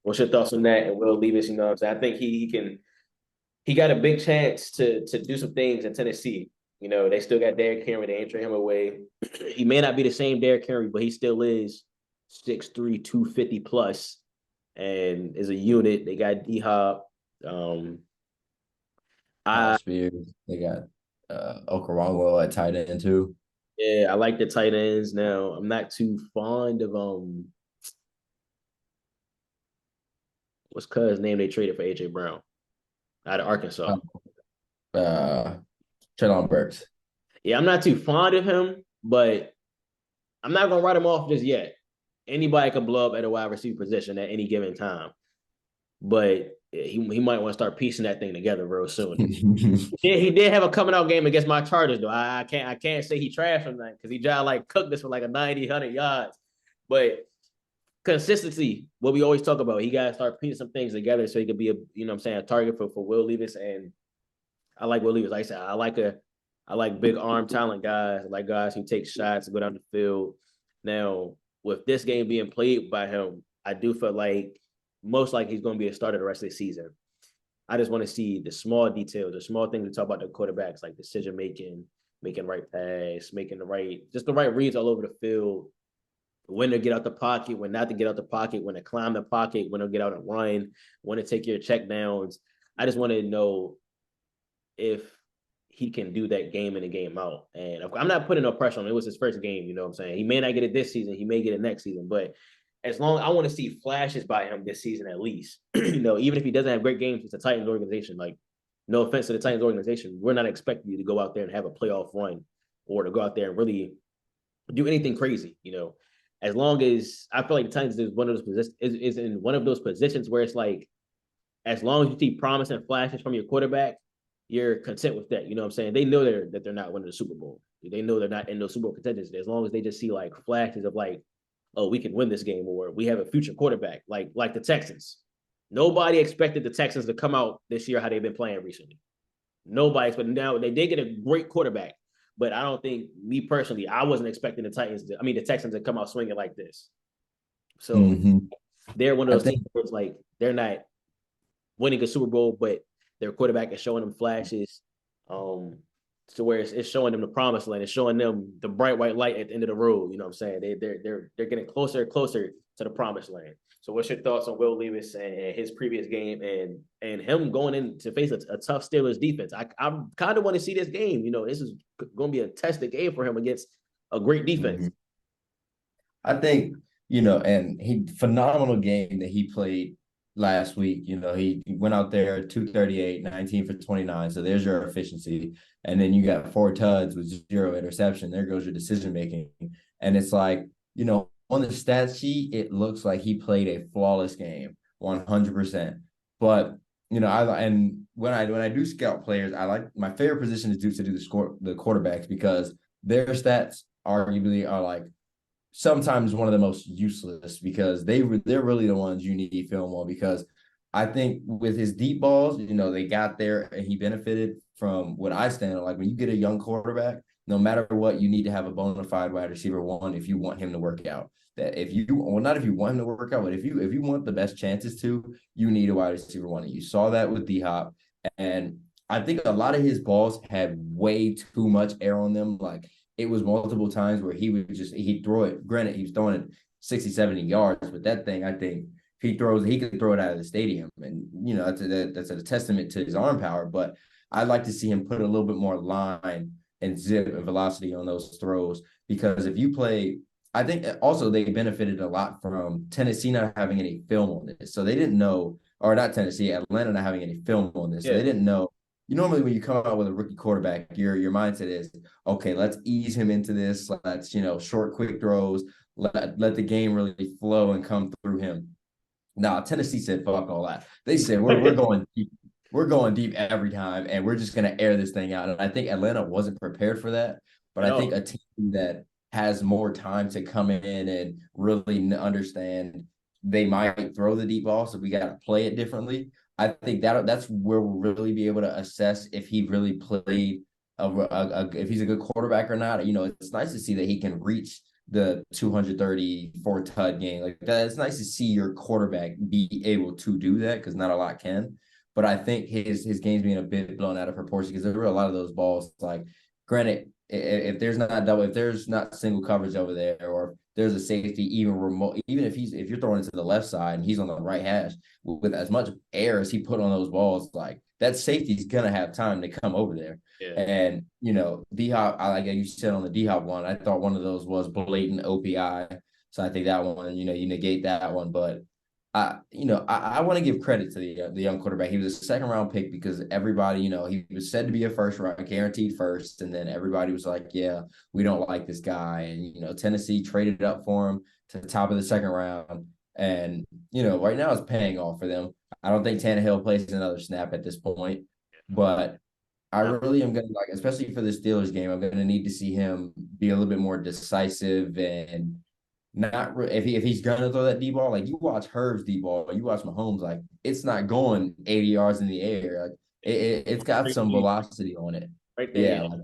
What's your thoughts on that? And Will Levis, what I'm saying? I think he got a big chance to do some things in Tennessee. They still got Derrick Henry. They ain't trade him away. He may not be the same Derrick Henry, but he still is 6'3", 250 plus, and is a unit. They got D Hop. Spears. They got Okoronkwo at tight end too. Yeah, I like the tight ends. Now I'm not too fond of what's Cuz name they traded for AJ Brown out of Arkansas. Treylon Burks. Yeah, I'm not too fond of him, but I'm not gonna write him off just yet. Anybody can blow up at a wide receiver position at any given time, but he might want to start piecing that thing together real soon. He did have a coming out game against my Chargers though. I can't say he trashed him because he tried like cooked this for like a 90, 100 yards, but consistency, what we always talk about, he got to start piecing some things together so he could be a target for Will Levis. And I like Will Levis. Like I said, I like big arm talent guys. I like guys who take shots and go down the field. Now, with this game being played by him, I do feel like most likely he's going to be a starter the rest of the season. I just want to see the small details, the small things we talk about the quarterbacks, like decision making, making the right pass, making the right reads all over the field, when to get out the pocket, when not to get out the pocket, when to climb the pocket, when to get out and run, when to take your check downs. I just want to know if he can do that game in and game out. And I'm not putting no pressure on him. It was his first game, you know what I'm saying? He may not get it this season, he may get it next season, but as long I want to see flashes by him this season at least. Even if he doesn't have great games, it's a Titans organization. Like, no offense to the Titans organization, we're not expecting you to go out there and have a playoff run or to go out there and really do anything crazy, As long as I feel like the Titans is one of those positions is in one of those positions where it's like, as long as you see promise and flashes from your quarterback, you're content with that. You know what I'm saying? They know that they're not winning the Super Bowl. They know they're not in those Super Bowl contentions. As long as they just see like flashes of like, oh, we can win this game, or we have a future quarterback, like the Texans. Nobody expected the Texans to come out this year how they've been playing recently. Nobody expected. Now they did get a great quarterback, but I don't think, me personally, I wasn't expecting the Texans to come out swinging like this. So they're one of I those think teams where it's like they're not winning a Super Bowl, but their quarterback is showing them flashes. To where it's showing them the promised land, it's showing them the bright white light at the end of the road. You know what I'm saying? They're getting closer and closer to the promised land. So what's your thoughts on Will Levis and his previous game and him going in to face a tough Steelers defense? I kind of want to see this game. This is going to be a tested game for him against a great defense. I think, and he phenomenal game that he played last week. He went out there 238, 19 for 29. So there's your efficiency. And then you got 4 tuds with 0 interception. There goes your decision making. And it's like, on the stat sheet, it looks like he played a flawless game, 100%. But when I do scout players, I like, my favorite position is to do the quarterbacks, because their stats arguably are like sometimes one of the most useless, because they're really the ones you need film on. Because I think with his deep balls, they got there and he benefited from what I stand on. Like, when you get a young quarterback, no matter what, you need to have a bona fide wide receiver one if you want him to work out. That not if you want him to work out, but if you want the best chances to, you need a wide receiver one. And you saw that with D-Hop. And I think a lot of his balls had way too much air on them. Like, it was multiple times where he'd throw it. Granted, he was throwing it 60, 70 yards, but that thing, I think, he could throw it out of the stadium. And, that's a testament to his arm power. But I'd like to see him put a little bit more line and zip and velocity on those throws, because if you play, I think also they benefited a lot from Tennessee not having any film on this. So they didn't know, or not Tennessee, Atlanta not having any film on this. So they didn't know. Normally when you come out with a rookie quarterback, your mindset is, okay, let's ease him into this. Let's, short, quick throws, let the game really flow and come through him. Now, Tennessee said, fuck all that. They said, we're going deep. We're going deep every time, and we're just going to air this thing out. And I think Atlanta wasn't prepared for that. But I think a team that has more time to come in and really understand, they might throw the deep ball, so we got to play it differently. I think that's where we'll really be able to assess if he really played, if he's a good quarterback or not. It's nice to see that he can reach the 234 tud game like that. It's nice to see your quarterback be able to do that, because not a lot can. But I think his game's being a bit blown out of proportion, because there were a lot of those balls. Like, granted, if there's not single coverage over there, or there's a safety even remote, even if you're throwing it to the left side and he's on the right hash, with as much air as he put on those balls, like, that safety's gonna have time to come over there. Yeah. And D-Hop, like you said on the D-Hop one, I thought one of those was blatant OPI. So I think that one, you negate that one. But I want to give credit to the young quarterback. He was a second-round pick because everybody, he was said to be a first-round, guaranteed first, and then everybody was like, yeah, we don't like this guy. And, Tennessee traded up for him to the top of the second round. And, right now it's paying off for them. I don't think Tannehill plays another snap at this point, but I really am going to, like, especially for the Steelers game, I'm going to need to see him be a little bit more decisive and not if he's gonna throw that deep ball. Like, you watch Herb's deep ball, you watch Mahomes, like, it's not going 80 yards in the air. Like, it's got some velocity on it. Right there. Yeah, like,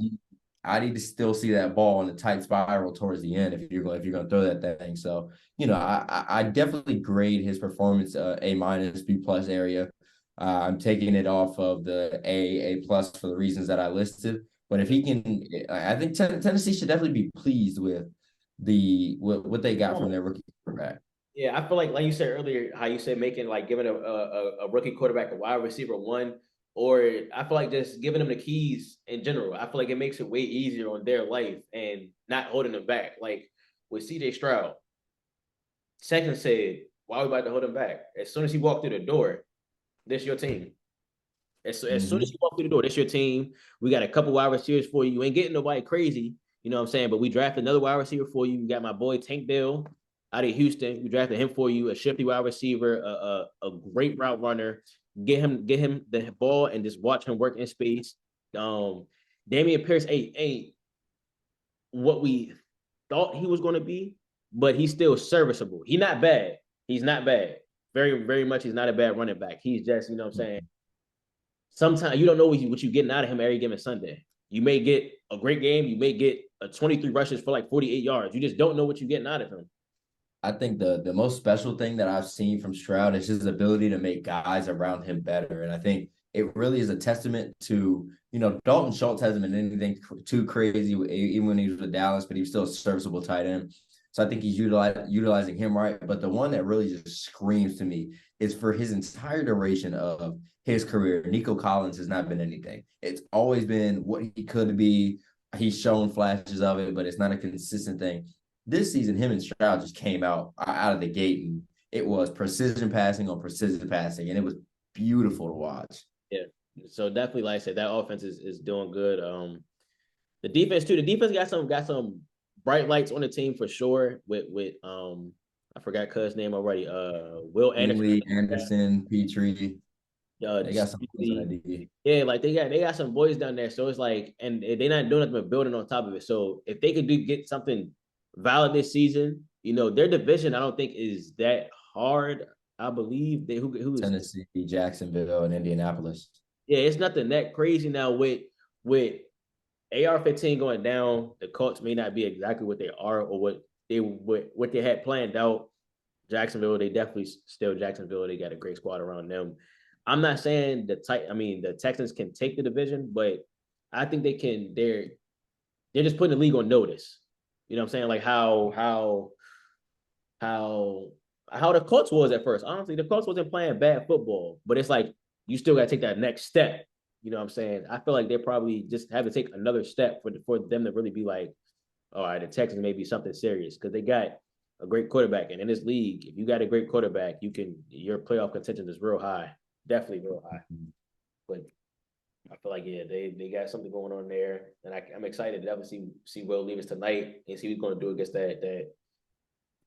I need to still see that ball in a tight spiral towards the end if you're gonna throw that thing. So, I definitely grade his performance A-, B+ area. I'm taking it off of the A+ for the reasons that I listed. But if he can, I think Tennessee should definitely be pleased with what they got from their rookie quarterback. Yeah, I feel like you said earlier, how you said making like giving a rookie quarterback a wide receiver one, or I feel like just giving them the keys in general. I feel like it makes it way easier on their life and not holding them back. Like with CJ Stroud, Second said, "Why are we about to hold him back? As soon as he walked through the door, this your team. As soon as you walk through the door, that's your team. We got a couple wide receivers for you. You ain't getting nobody crazy, you know what I'm saying? But we drafted another wide receiver for you. We got my boy Tank Dell out of Houston. We drafted him for you, a shifty wide receiver, a great route runner. Get him the ball and just watch him work in space. Damian Pierce ain't what we thought he was going to be, but he's still serviceable. He's not bad. He's not bad. Very, very much. He's not a bad running back. He's just, you know what I'm saying? Sometimes you don't know what you're getting out of him every given Sunday. You may get a great game. You may get a 23 rushes for like 48 yards. You just don't know what you're getting out of him. I think the most special thing that I've seen from Stroud is his ability to make guys around him better. And I think it really is a testament to, Dalton Schultz hasn't been anything too crazy, even when he was with Dallas, but he was still a serviceable tight end. So I think he's utilizing him right. But the one that really just screams to me is for his entire duration of his career, Nico Collins has not been anything. It's always been what he could be. He's shown flashes of it, but it's not a consistent thing. This season, him and Stroud just came out of the gate, and it was precision passing on precision passing, and it was beautiful to watch. Yeah. So definitely, like I said, that offense is doing good. The defense too. The defense got some bright lights on the team for sure. With I forgot Cuz's name already. Will Anderson, Anderson, Petrie. They got some boys on that DB. Yeah, like they got some boys down there. So it's like, and they're not doing nothing but building on top of it. So if they could get something valid this season, their division I don't think is that hard. I believe who is Tennessee, Jacksonville, and Indianapolis. Yeah, it's nothing that crazy now with AR-15 going down. The Colts may not be exactly what they are or what they had planned out. Jacksonville, they definitely still Jacksonville. They got a great squad around them. I'm not saying the Texans can take the division, but I think they can. They're just putting the league on notice. You know what I'm saying? Like how the Colts was at first. Honestly, the Colts wasn't playing bad football, but it's like you still got to take that next step. You know what I'm saying? I feel like they probably just have to take another step for them to really be like, all right, the Texans may be something serious because they got a great quarterback. And in this league, if you got a great quarterback, your playoff contention is real high, definitely real high. But I feel like they got something going on there, and I'm excited to definitely see Will Levis tonight and see what he's going to do against that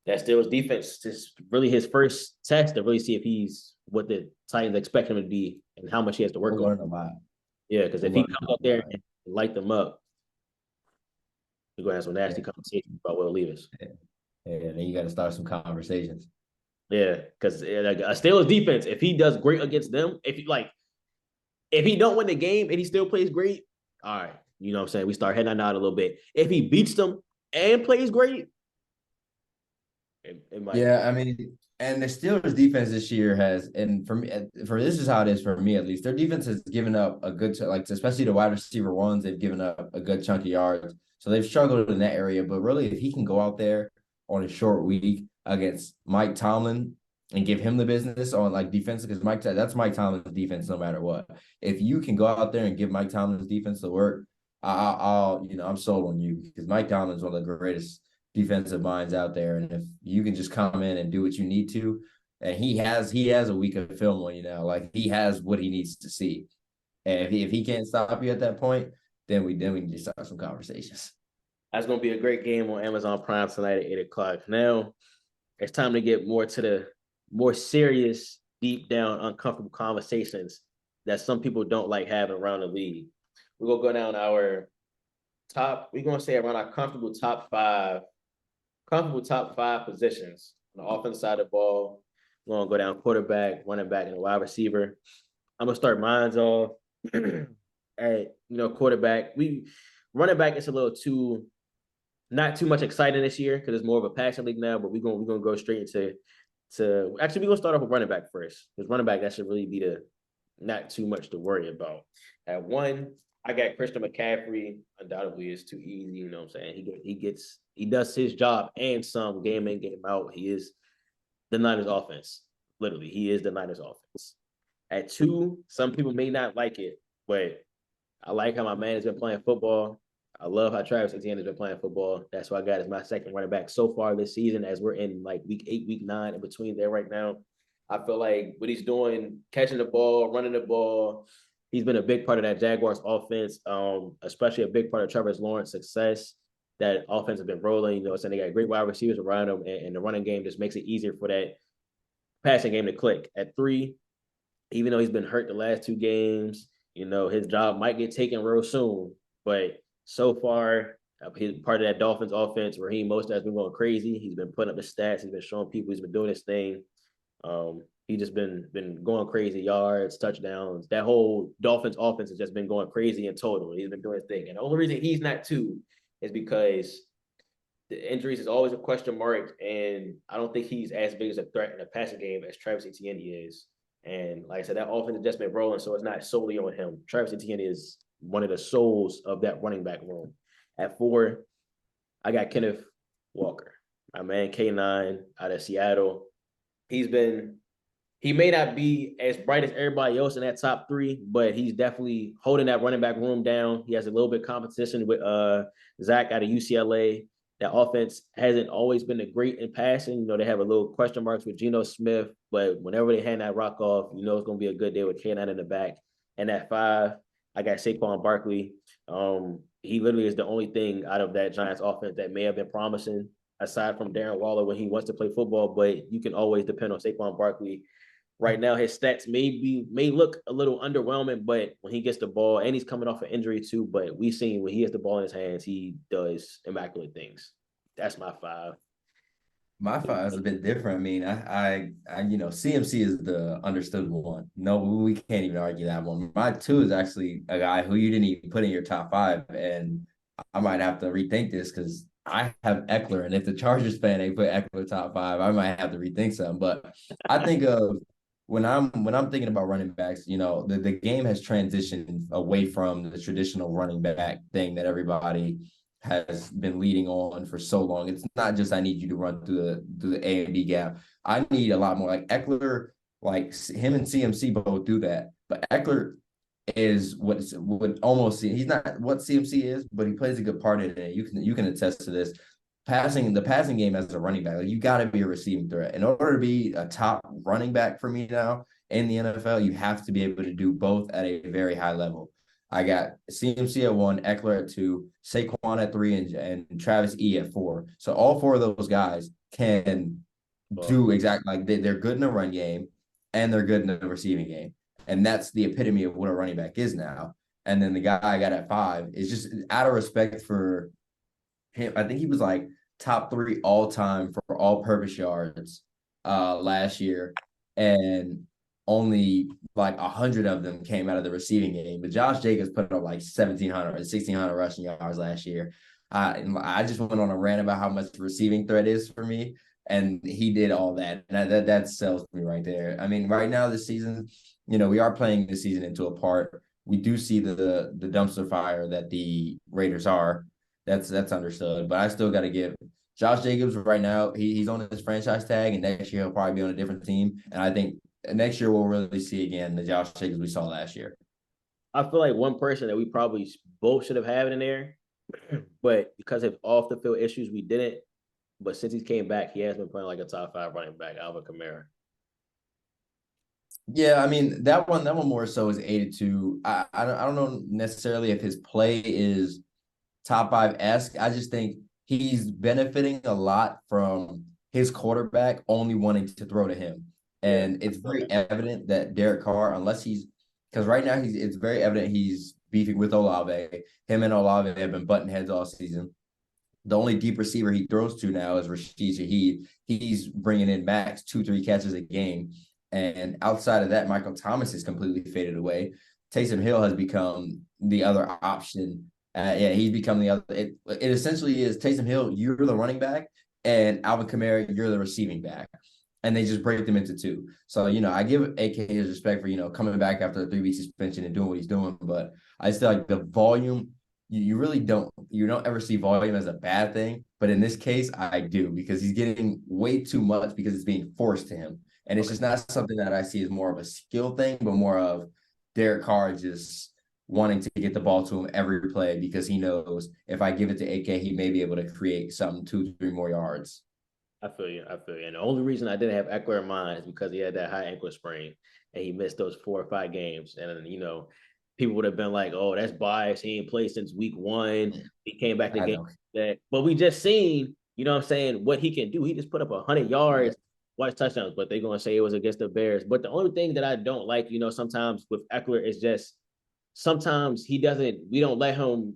Steelers defense. Just really his first test to really see if he's what the Titans expect him to be and how much he has to work on. Learn a lot. Yeah, because if he comes out there and light them up, we're gonna have some nasty conversations about Will Levis. Yeah, then you got to start some conversations. Yeah, because like a Steelers defense, if he does great against them, if he don't win the game and he still plays great, all right, you know what I'm saying? We start heading out a little bit. If he beats them and plays great, it might. Yeah, I mean, and the Steelers defense this year has, and for me, this is how it is for me at least. Their defense has given up a good, especially the wide receiver ones, they've given up a good chunk of yards. So they've struggled in that area. But really, if he can go out there on a short week against Mike Tomlin and give him the business on like defense, because that's Mike Tomlin's defense no matter what. If you can go out there and give Mike Tomlin's defense the work, I'm sold on you because Mike Tomlin's one of the greatest defensive minds out there. And if you can just come in and do what you need to, and he has a week of film on you now, like he has what he needs to see. And if he can't stop you at that point, then we need to start some conversations. That's going to be a great game on Amazon Prime tonight at 8:00. Now it's time to get more to the more serious, deep down, uncomfortable conversations that some people don't like having around the league. We're going to go down our we're going to say around our comfortable top five positions on the offense side of the ball. We're going to go down quarterback, running back, and a wide receiver. I'm going to start mine off at, quarterback. Running back is a little not too much exciting this year because it's more of a passing league now, but we're going to go straight into actually, we're going to start off with running back first because running back, that should really be not too much to worry about. At one, I got Christian McCaffrey. Undoubtedly, is too easy. You know what I'm saying? He does his job and some game in, game out. He is the Niners offense. Literally, he is the Niners offense. At 2, some people may not like it, but I like how my man has been playing football. I love how Travis Etienne has been playing football. That's what I got as my second running back so far this season, as we're in like week 8, week 9, in between there right now. I feel like what he's doing, catching the ball, running the ball, he's been a big part of that Jaguars offense, especially a big part of Trevor Lawrence's success. That offense has been rolling, you know, so they got great wide receivers around him, and the running game just makes it easier for that passing game to click. At 3, even though he's been hurt the last 2 games, you know, his job might get taken real soon. But so far, he's part of that Dolphins offense. Raheem Mostert has been going crazy. He's been putting up the stats. He's been showing people he's been doing his thing. He just been going crazy, yards, touchdowns. That whole Dolphins offense has just been going crazy in total. He's been doing his thing. And the only reason he's not 2 is because the injuries is always a question mark, and I don't think he's as big as a threat in the passing game as Travis Etienne is. And like I said, that offense has just been rolling, so it's not solely on him. Travis Etienne is one of the souls of that running back room. At 4, I got Kenneth Walker, my man K9 out of Seattle. He may not be as bright as everybody else in that top 3, but he's definitely holding that running back room down. He has a little bit of competition with Zach out of UCLA. That offense hasn't always been a great in passing. You know, they have a little question marks with Geno Smith, but whenever they hand that rock off, you know it's going to be a good day with K9 in the back. And at 5, I got Saquon Barkley. He literally is the only thing out of that Giants offense that may have been promising, aside from Darren Waller when he wants to play football, but you can always depend on Saquon Barkley. Right now, his stats may look a little underwhelming, but when he gets the ball, and he's coming off an injury too, but we've seen when he has the ball in his hands, he does immaculate things. That's my 5. My 5 is a bit different. I mean, CMC is the understood one. No, we can't even argue that one. My 2 is actually a guy who you didn't even put in your top 5, and I might have to rethink this because I have Eckler, and if the Chargers fan ain't put Eckler top 5, I might have to rethink something. But I think of when I'm thinking about running backs, you know, the game has transitioned away from the traditional running back thing that everybody has been leading on for so long. It's not just I need you to run through the A and B gap. I need a lot more. Like Eckler, like him and CMC both do that, but Eckler is what almost he's not what CMC is, but he plays a good part in it. You can attest to this. The passing game as a running back, like you got to be a receiving threat. In order to be a top running back for me now in the NFL, you have to be able to do both at a very high level. I got CMC at 1, Eckler at 2, Saquon at 3, and Travis at 4. So all 4 of those guys can do exactly like they're good in the run game and they're good in the receiving game. And that's the epitome of what a running back is now. And then the guy I got at 5 is just out of respect for him. I think he was like top 3 all time for all purpose yards last year. And only like 100 of them came out of the receiving game. But Josh Jacobs put up like 1,700 or 1,600 rushing yards last year. I just went on a rant about how much receiving threat is for me. And he did all that. And that sells me right there. I mean, right now this season, you know, we are playing this season into a part. We do see the dumpster fire that the Raiders are. That's understood. But I still got to give Josh Jacobs right now. He's on his franchise tag, and next year he'll probably be on a different team. And I think next year we'll really see again the Josh Jacobs we saw last year. I feel like one person that we probably both should have had in there, but because of off the field issues, we didn't. But since he came back, he has been playing like a top 5 running back, Alvin Kamara. Yeah, I mean that one more so is 82. I don't know necessarily if his play is top 5-esque. I just think he's benefiting a lot from his quarterback only wanting to throw to him. And it's very evident that Derek Carr, unless because right now it's very evident he's beefing with Olave. Him and Olave have been button heads all season. The only deep receiver he throws to now is Rashid Shaheed. He's bringing in max 2-3 catches a game. And outside of that, Michael Thomas is completely faded away. Taysom Hill has become the other option. He's become the other. It essentially is Taysom Hill, you're the running back, and Alvin Kamara, you're the receiving back. and they just break them into two. So, I give AK his respect for, coming back after a 3-week suspension and doing what he's doing. But I still like the volume. You really don't ever see volume as a bad thing. But in this case, I do, because he's getting way too much because it's being forced to him. And it's Okay. just not something that I see as more of a skill thing, but more of Derek Carr just wanting to get the ball to him every play because he knows if I give it to AK, he may be able to create something 2-3 more yards. I feel you. I feel you. And the only reason I didn't have Eckler in mind is because he had that high ankle sprain and he missed those 4 or 5 games. And people would have been like, "Oh, that's biased. He ain't played since week 1. He came back to I game know. that." But we just seen, what I'm saying, what he can do. He just put up 100 yards, watch touchdowns. But they're gonna say it was against the Bears. But the only thing that I don't like, sometimes with Eckler is just sometimes he doesn't. We don't let him,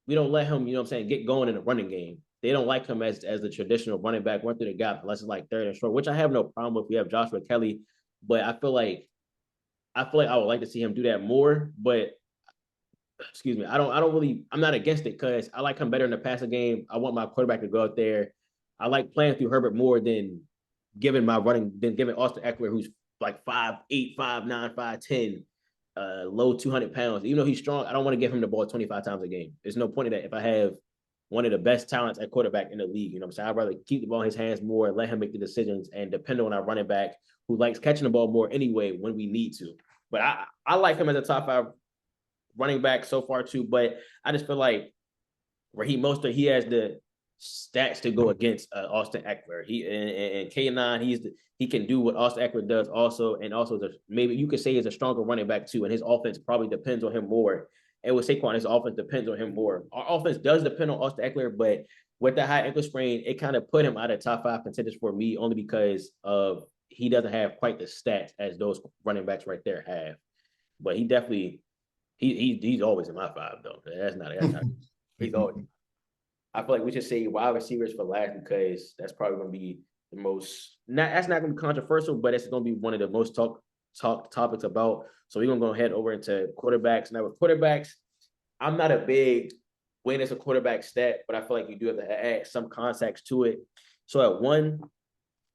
get going in the running game. They don't like him as the traditional running back, run through the gap unless it's like third and short, which I have no problem with. We have Joshua Kelly, but I feel like I would like to see him do that more. But excuse me, I'm not against it because I like him better in the passing game. I want my quarterback to go out there. I like playing through Herbert more than giving Austin Eckler, who's like 5'8", 5'9", 5'10", low 200 pounds. Even though he's strong, I don't want to give him the ball 25 times a game. There's no point in that if I have one of the best talents at quarterback in the league. You know what I'm saying? I'd rather keep the ball in his hands more, let him make the decisions, and depend on our running back who likes catching the ball more anyway when we need to. But I like him as a top 5 running back so far too. But I just feel like he has the stats to go against Austin Eckler. And K9, he can do what Austin Eckler does also, and also maybe you could say he's a stronger running back too, and his offense probably depends on him more. And with Saquon, his offense depends on him more. Our offense does depend on Austin Eckler, but with the high ankle sprain, it kind of put him out of top 5 contenders for me, only because of he doesn't have quite the stats as those running backs right there have. But he definitely he's always in my 5 though. That's not he's always. I feel like we should say wide receivers for last because that's probably going to be the most. That's not going to be controversial, but it's going to be one of the most talked topics about. So we're going to go ahead over into quarterbacks. Now with quarterbacks, I'm not a big win as a quarterback stat, but I feel like you do have to add some context to it. So at 1,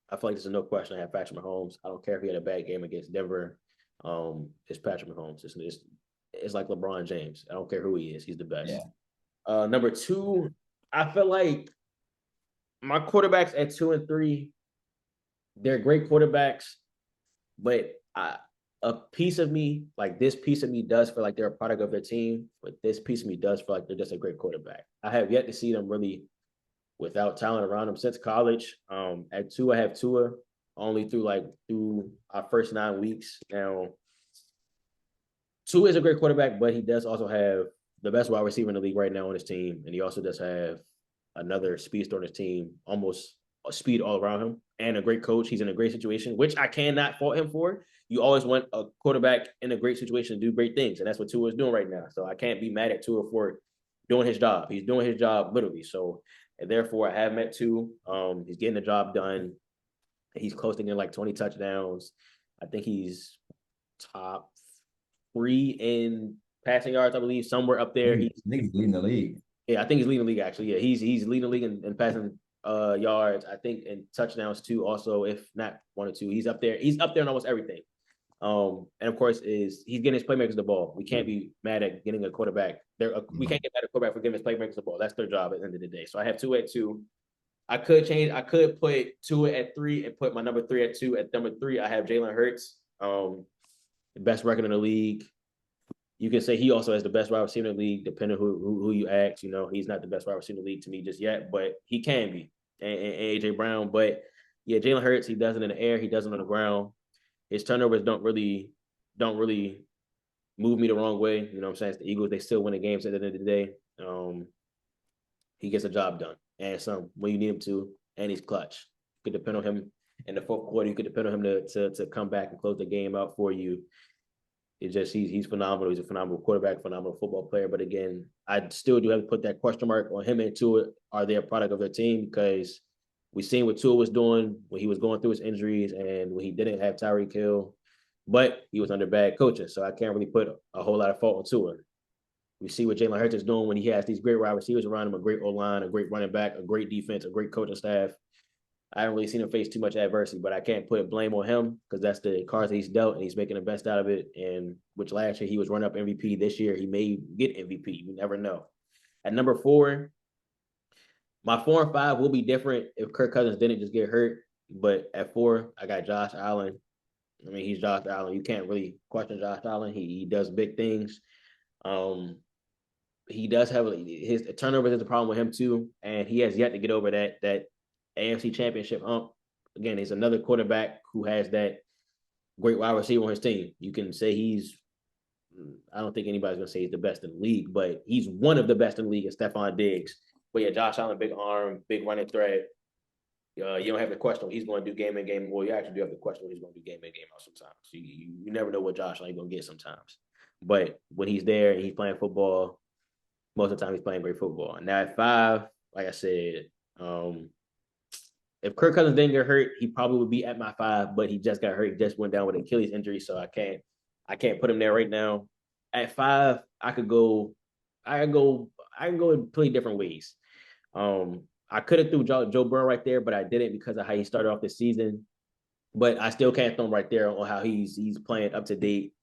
I feel like this is no question. I have Patrick Mahomes. I don't care if he had a bad game against Denver. It's Patrick Mahomes. It's like LeBron James. I don't care who he is. He's the best. Yeah. Number 2, I feel like my quarterbacks at 2 and 3, they're great quarterbacks, but a piece of me, like this piece of me, does feel like they're a product of their team, but this piece of me does feel like they're just a great quarterback. I have yet to see them really without talent around them since college. At 2, I have Tua only through our first 9 weeks. Now, Tua is a great quarterback, but he does also have the best wide receiver in the league right now on his team, and he also does have another speedster on his team, almost a speed all around him, and a great coach. He's in a great situation, which I cannot fault him for. You always want a quarterback in a great situation to do great things, and that's what Tua is doing right now. So I can't be mad at Tua for doing his job. He's doing his job literally. So and therefore, I have met Tua. He's getting the job done. He's close to getting like 20 touchdowns. I think he's top 3 in passing yards, I believe, somewhere up there. I think he's leading the league. Yeah, I think he's leading the league actually. Yeah, he's leading the league in passing yards. I think in touchdowns too. Also, if not 1 or 2, he's up there. He's up there in almost everything. And of course, he's getting his playmakers the ball. We can't be mad at getting a quarterback. We can't get mad at a quarterback for giving his playmakers the ball. That's their job at the end of the day. So I have Tua at 2. I could put Tua at 3 and put my number 3 at 2. At number 3, I have Jalen Hurts. The best record in the league. You can say he also has the best wide receiver in the league, depending who you ask. He's not the best wide receiver in the league to me just yet, but he can be. And AJ Brown, but yeah, Jalen Hurts, he does it in the air, he does it on the ground. His turnovers don't really move me the wrong way. You know what I'm saying? It's the Eagles, they still win the games at the end of the day. He gets the job done, and some when you need him to, and he's clutch. You could depend on him in the fourth quarter. You could depend on him to come back and close the game out for you. It's just he's phenomenal. He's a phenomenal quarterback, phenomenal football player. But again, I still do have to put that question mark on him and Tua. Are they a product of their team? Because we seen what Tua was doing when he was going through his injuries and when he didn't have Tyreek Hill, but he was under bad coaching. So I can't really put a whole lot of fault on Tua. We see what Jalen Hurts is doing when he has these great wide receivers around him, a great O-line, a great running back, a great defense, a great coaching staff. I haven't really seen him face too much adversity, but I can't put blame on him because that's the cards that he's dealt, and he's making the best out of it. And which last year he was running up MVP. This year he may get MVP. You never know. At number 4, my 4 and 5 will be different if Kirk Cousins didn't just get hurt. But at 4, I got Josh Allen. I mean, he's Josh Allen. You can't really question Josh Allen. He does big things. Um, he does have his turnovers is a problem with him too, and he has yet to get over that AFC Championship hump. Again, he's another quarterback who has that great wide receiver on his team. You can say I don't think anybody's gonna say he's the best in the league, but he's one of the best in the league. Is Stephon Diggs. But yeah, Josh Allen, big arm, big running threat. You don't have to question what he's going to do game in game. Well, you actually do have to question what he's going to do game in game out sometimes. You never know what Josh Allen going to get sometimes. But when he's there and he's playing football, most of the time he's playing great football. And now at 5, like I said, if Kirk Cousins didn't get hurt, he probably would be at my 5. But he just got hurt. He just went down with an Achilles injury, so I can't put him there right now. At 5, I can go in pretty different ways. I could have threw Joe Burrow right there, but I didn't because of how he started off the season. But I still can't throw him right there on how he's playing up to date.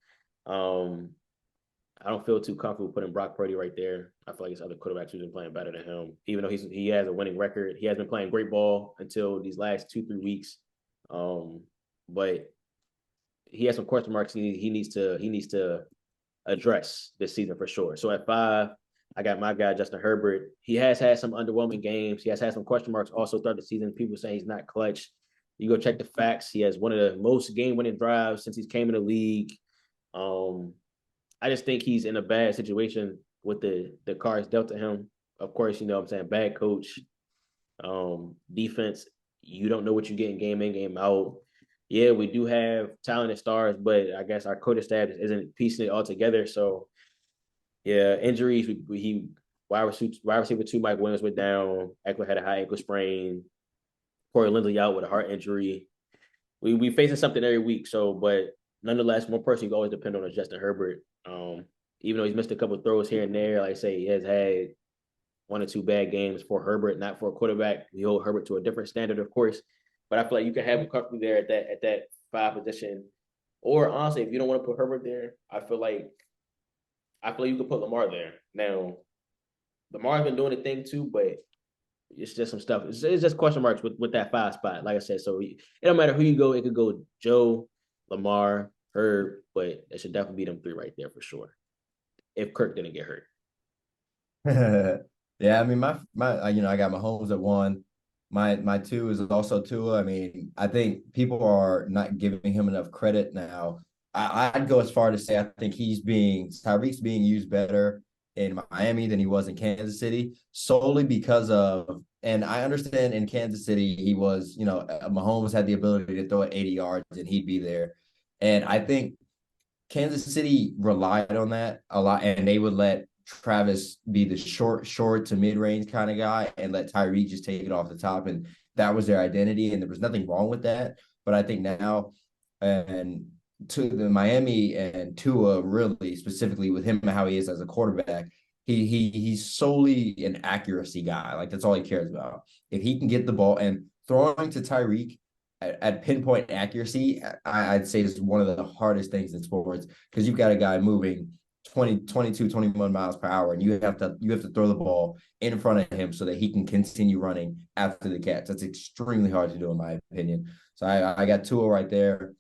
I don't feel too comfortable putting Brock Purdy right there. I feel like his other quarterbacks have been playing better than him, even though he has a winning record. He has been playing great ball until these last 2-3 weeks. But he has some question marks he needs to address this season for sure. So at 5, I got my guy, Justin Herbert. He has had some underwhelming games. He has had some question marks also throughout the season. People say he's not clutch. You go check the facts. He has one of the most game-winning drives since he's came in the league. I just think he's in a bad situation with the cards dealt to him. Of course, what I'm saying, bad coach, defense. You don't know what you get in, game out. Yeah, we do have talented stars, but I guess our coaching staff isn't piecing it all together. So, yeah, injuries. Wide receiver 2, Mike Williams went down. Eckler had a high ankle sprain. Corey Linsley out with a heart injury. We facing something every week. So, but nonetheless, one person you always depend on is Justin Herbert. Even though he's missed a couple of throws here and there, like I say, he has had 1 or 2 bad games for Herbert, not for a quarterback. We hold Herbert to a different standard, of course. But I feel like you can have him comfortably there at that 5 position. Or honestly, if you don't want to put Herbert there, I feel like you could put Lamar there. Now, Lamar's been doing the thing too, but it's just some stuff. It's just question marks with that 5 spot. Like I said, so it don't matter who you go. It could go Joe, Lamar, Herb, but it should definitely be them 3 right there for sure. If Kirk didn't get hurt. Yeah, I mean, my I got Mahomes at 1. My 2 is also Tua. I mean, I think people are not giving him enough credit now. I'd go as far to say I think Tyreek's being used better in Miami than he was in Kansas City, solely because of, and I understand in Kansas City he was, Mahomes had the ability to throw it 80 yards and he'd be there. And I think Kansas City relied on that a lot, and they would let Travis be the short to mid-range kind of guy and let Tyreek just take it off the top. And that was their identity. And there was nothing wrong with that. But I think now, and to the Miami and Tua, really specifically with him and how he is as a quarterback, he's solely an accuracy guy. Like, that's all he cares about. If he can get the ball, and throwing to Tyreek at pinpoint accuracy, I'd say is one of the hardest things in sports, because you've got a guy moving 22, 21 miles per hour, and you have to throw the ball in front of him so that he can continue running after the catch. That's extremely hard to do, in my opinion. So I got Tua right there.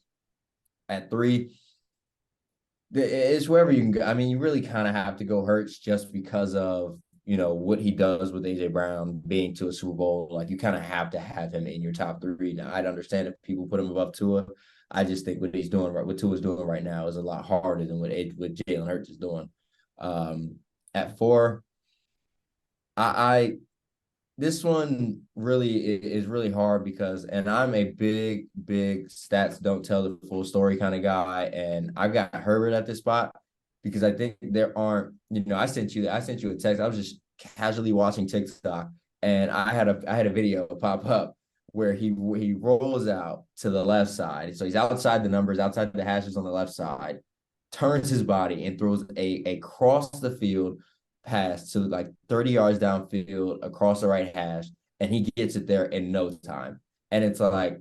At 3, it's wherever you can go. I mean, you really kind of have to go Hurts just because of, what he does with AJ Brown being to a Super Bowl. Like, you kind of have to have him in your top 3. Now, I'd understand if people put him above Tua. I just think what Tua's doing right now is a lot harder than what Jalen Hurts is doing. At 4, this one really is really hard because, and I'm a big stats don't tell the full story kind of guy, and I've got Herbert at this spot because I think there aren't, I sent you a text. I was just casually watching TikTok, and I had a video pop up where he rolls out to the left side. So he's outside the numbers, outside the hashes on the left side, turns his body and throws a cross the field pass to like 30 yards downfield across the right hash, and he gets it there in no time. And it's like,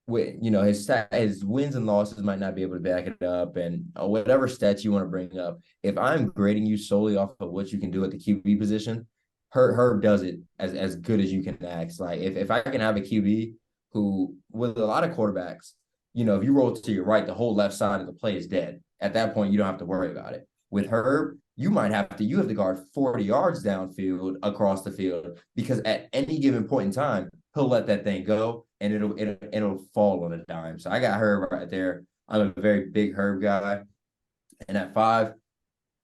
his wins and losses might not be able to back it up, and whatever stats you want to bring up. If I'm grading you solely off of what you can do at the QB position, Herb does it as good as you can ask. Like if I can have a QB who, with a lot of quarterbacks, if you roll to your right, the whole left side of the play is dead. At that point, you don't have to worry about it. With Herb, you have to guard 40 yards downfield across the field, because at any given point in time, he'll let that thing go and it'll fall on a dime. So I got Herb right there. I'm a very big Herb guy. And at 5,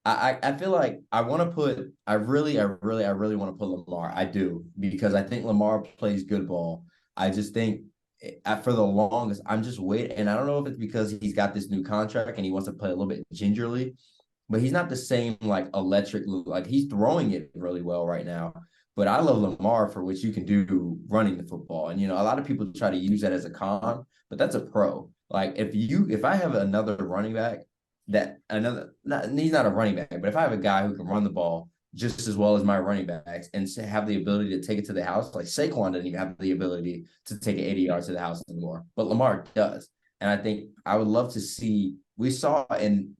I feel like I really want to put Lamar. I do, because I think Lamar plays good ball. I just think for the longest, I'm just waiting. And I don't know if it's because he's got this new contract and he wants to play a little bit gingerly, but he's not the same like electric. Like he's throwing it really well right now. But I love Lamar for what you can do running the football. And a lot of people try to use that as a con, but that's a pro. Like if I have another running back he's not a running back, but if I have a guy who can run the ball just as well as my running backs and have the ability to take it to the house, like Saquon doesn't even have the ability to take it 80 yards to the house anymore, but Lamar does. And I think I would love to see, we saw in,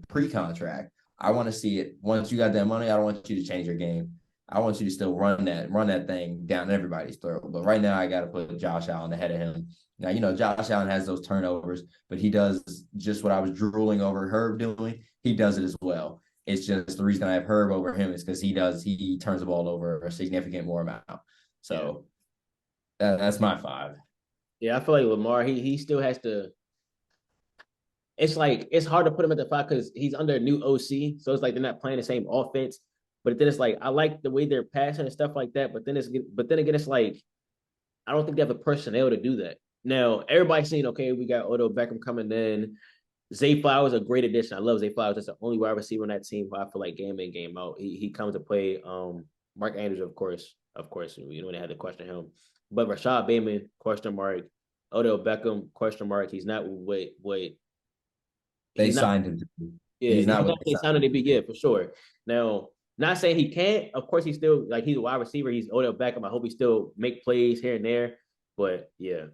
pre-contract, I want to see it. Once you got that money, I don't want you to change your game. I want you to still run that thing down everybody's throat. But right now, I got to put Josh Allen ahead of him. Now, Josh Allen has those turnovers, but he does just what I was drooling over Herb doing. He does it as well. It's just the reason I have Herb over him is because he turns the ball over a significant more amount. So that's my 5. Yeah, I feel like Lamar, he still has to. It's like it's hard to put him at the 5 because he's under a new OC, so it's like they're not playing the same offense. But then it's like I like the way they're passing and stuff like that. But then again, it's like I don't think they have the personnel to do that. Now everybody's saying, okay, we got Odell Beckham coming in. Zay Flowers is a great addition. I love Zay Flowers. That's the only wide receiver on that team who I feel like game in, game out. He comes to play. Mark Andrews, of course, we don't have to question him. But Rashad Bateman, question mark. Odell Beckham, question mark. He's not what They he's not. signed him. Yeah, He's he's not not what what they they signed sounded to him be. to be. Yeah, for sure. Now, not saying he can't. Of course, he's still like he's a wide receiver. He's Odell Beckham. I hope he still make plays here and there. But yeah.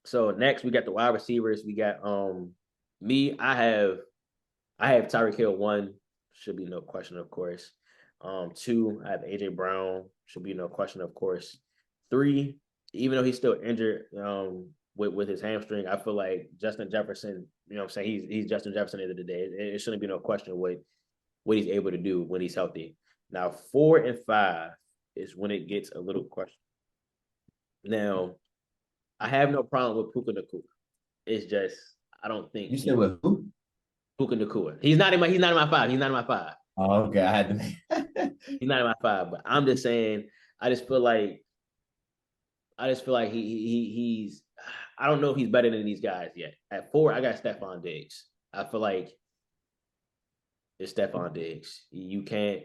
So next we got the wide receivers. We got me. I have Tyreek Hill 1, should be no question, of course. 2, I have AJ Brown, should be no question, of course. 3, even though he's still injured with his hamstring, I feel like Justin Jefferson, what I'm saying, he's Justin Jefferson at the end of the day. It shouldn't be no question what he's able to do when he's healthy. Now 4 and 5 is when it gets a little question. Now, I have no problem with Puka Nacua. It's just I don't think You said with who? Puka Nacua. He's not in my 5. He's not in my 5. Oh, okay. I had to make He's not in my 5, but I'm just saying. I just feel like he's. I don't know if he's better than these guys yet. At 4, I got Stephon Diggs. I feel like it's Stephon Diggs. You can't.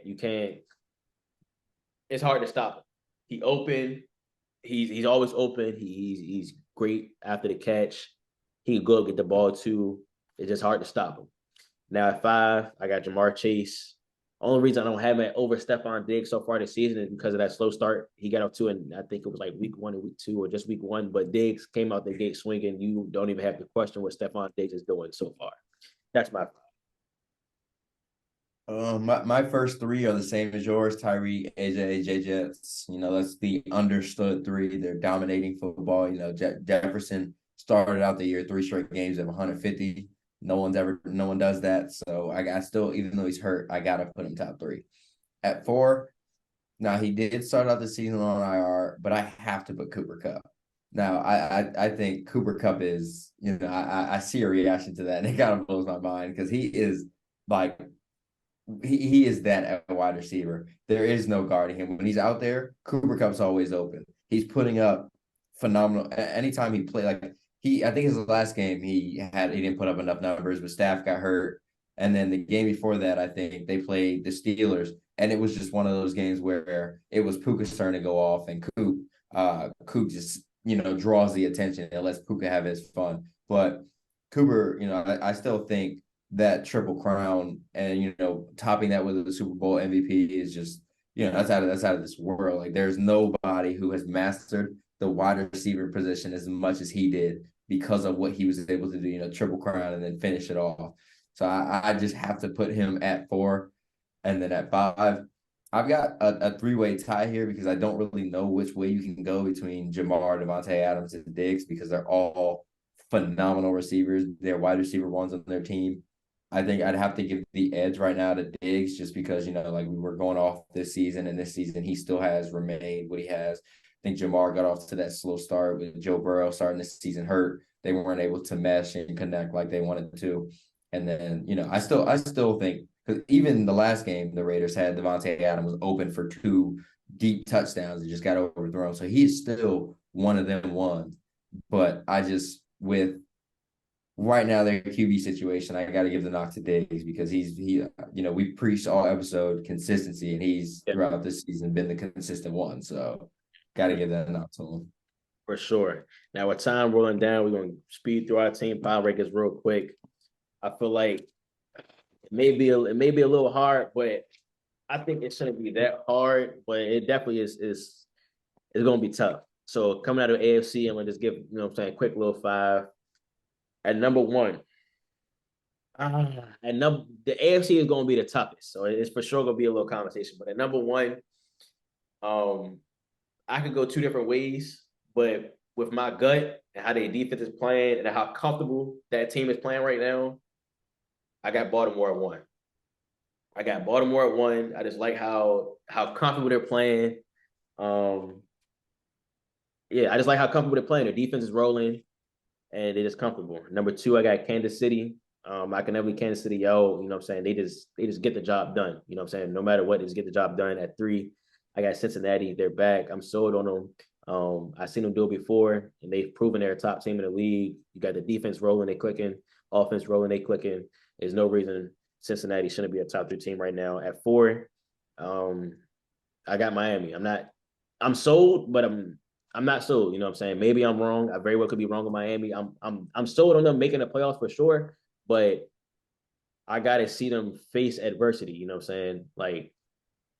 It's hard to stop him. He open. He's always open. He's great after the catch. He can go get the ball too. It's just hard to stop him. Now at 5, I got Jamar Chase. Only reason I don't have him over Stephon Diggs so far this season is because of that slow start he got off to, and I think it was like week 1 and week 2 or just week 1. But Diggs came out the gate swinging. You don't even have to question what Stephon Diggs is doing so far. That's my 5. My first 3 are the same as yours, Tyree, AJ, J Jets. That's the understood 3. They're dominating football. Jefferson started out the year 3 straight games of 150. No one does that. So I still, even though he's hurt, I gotta put him top 3. At 4, now he did start out the season on IR, but I have to put Cooper Kupp. Now I think Cooper Kupp is, I see a reaction to that, and it kind of blows my mind because he is like he is that wide receiver. There is no guarding him. When he's out there, Cooper Kupp's always open. He's putting up phenomenal anytime he play. Like I think his last game he didn't put up enough numbers, but Staff got hurt. And then the game before that, I think they played the Steelers, and it was just one of those games where it was Puka's turn to go off, and Coop just draws the attention and lets Puka have his fun. But Cooper, I still think that Triple Crown and topping that with a Super Bowl MVP is just that's out of this world. Like there's nobody who has mastered the wide receiver position as much as he did because of what he was able to do, triple crown and then finish it off. So I just have to put him at 4. And then at 5, I've got a 3-way tie here because I don't really know which way you can go between Jamar, Devontae Adams, and Diggs because they're all phenomenal receivers. They're wide receiver ones on their team. I think I'd have to give the edge right now to Diggs just because, like we were going off this season, and this season he still has remained what he has. I think Jamar got off to that slow start with Joe Burrow starting this season hurt. They weren't able to mesh and connect like they wanted to. And then, I still think, because even the last game, the Raiders had Devontae Adams open for 2 deep touchdowns and just got overthrown. So he's still one of them ones. But with right now their QB situation, I got to give the knock to Diggs because we preached all episode consistency, and he's throughout this season been the consistent one. So got to give that knock to him. For sure. Now, with time rolling down, we're going to speed through our team power rankings real quick. I feel like it may be a little hard, but I think it shouldn't be that hard. But it definitely is going to be tough. So coming out of AFC, I'm going to just give quick little 5. At number 1, the AFC is going to be the toughest, so it's for sure going to be a little conversation. But at number 1, I could go 2 different ways, but with my gut and how their defense is playing and how comfortable that team is playing right now, I got Baltimore at 1. I just like how comfortable they're playing. I just like how comfortable they're playing. Their defense is rolling, and they're just comfortable. Number 2, I got Kansas City. I can never be Kansas City, They just get the job done. No matter what, they just get the job done. At 3, I got Cincinnati. They're back. I'm sold on them. I've seen them do it before, and they've proven they're a top team in the league. You got the defense rolling, they clicking. Offense rolling, they clicking. There's no reason Cincinnati shouldn't be a top 3 team right now. At 4, I got Miami. I'm sold, but I'm not sold. Maybe I'm wrong. I very well could be wrong with Miami. I'm sold on them making the playoffs for sure, but I gotta see them face adversity. Like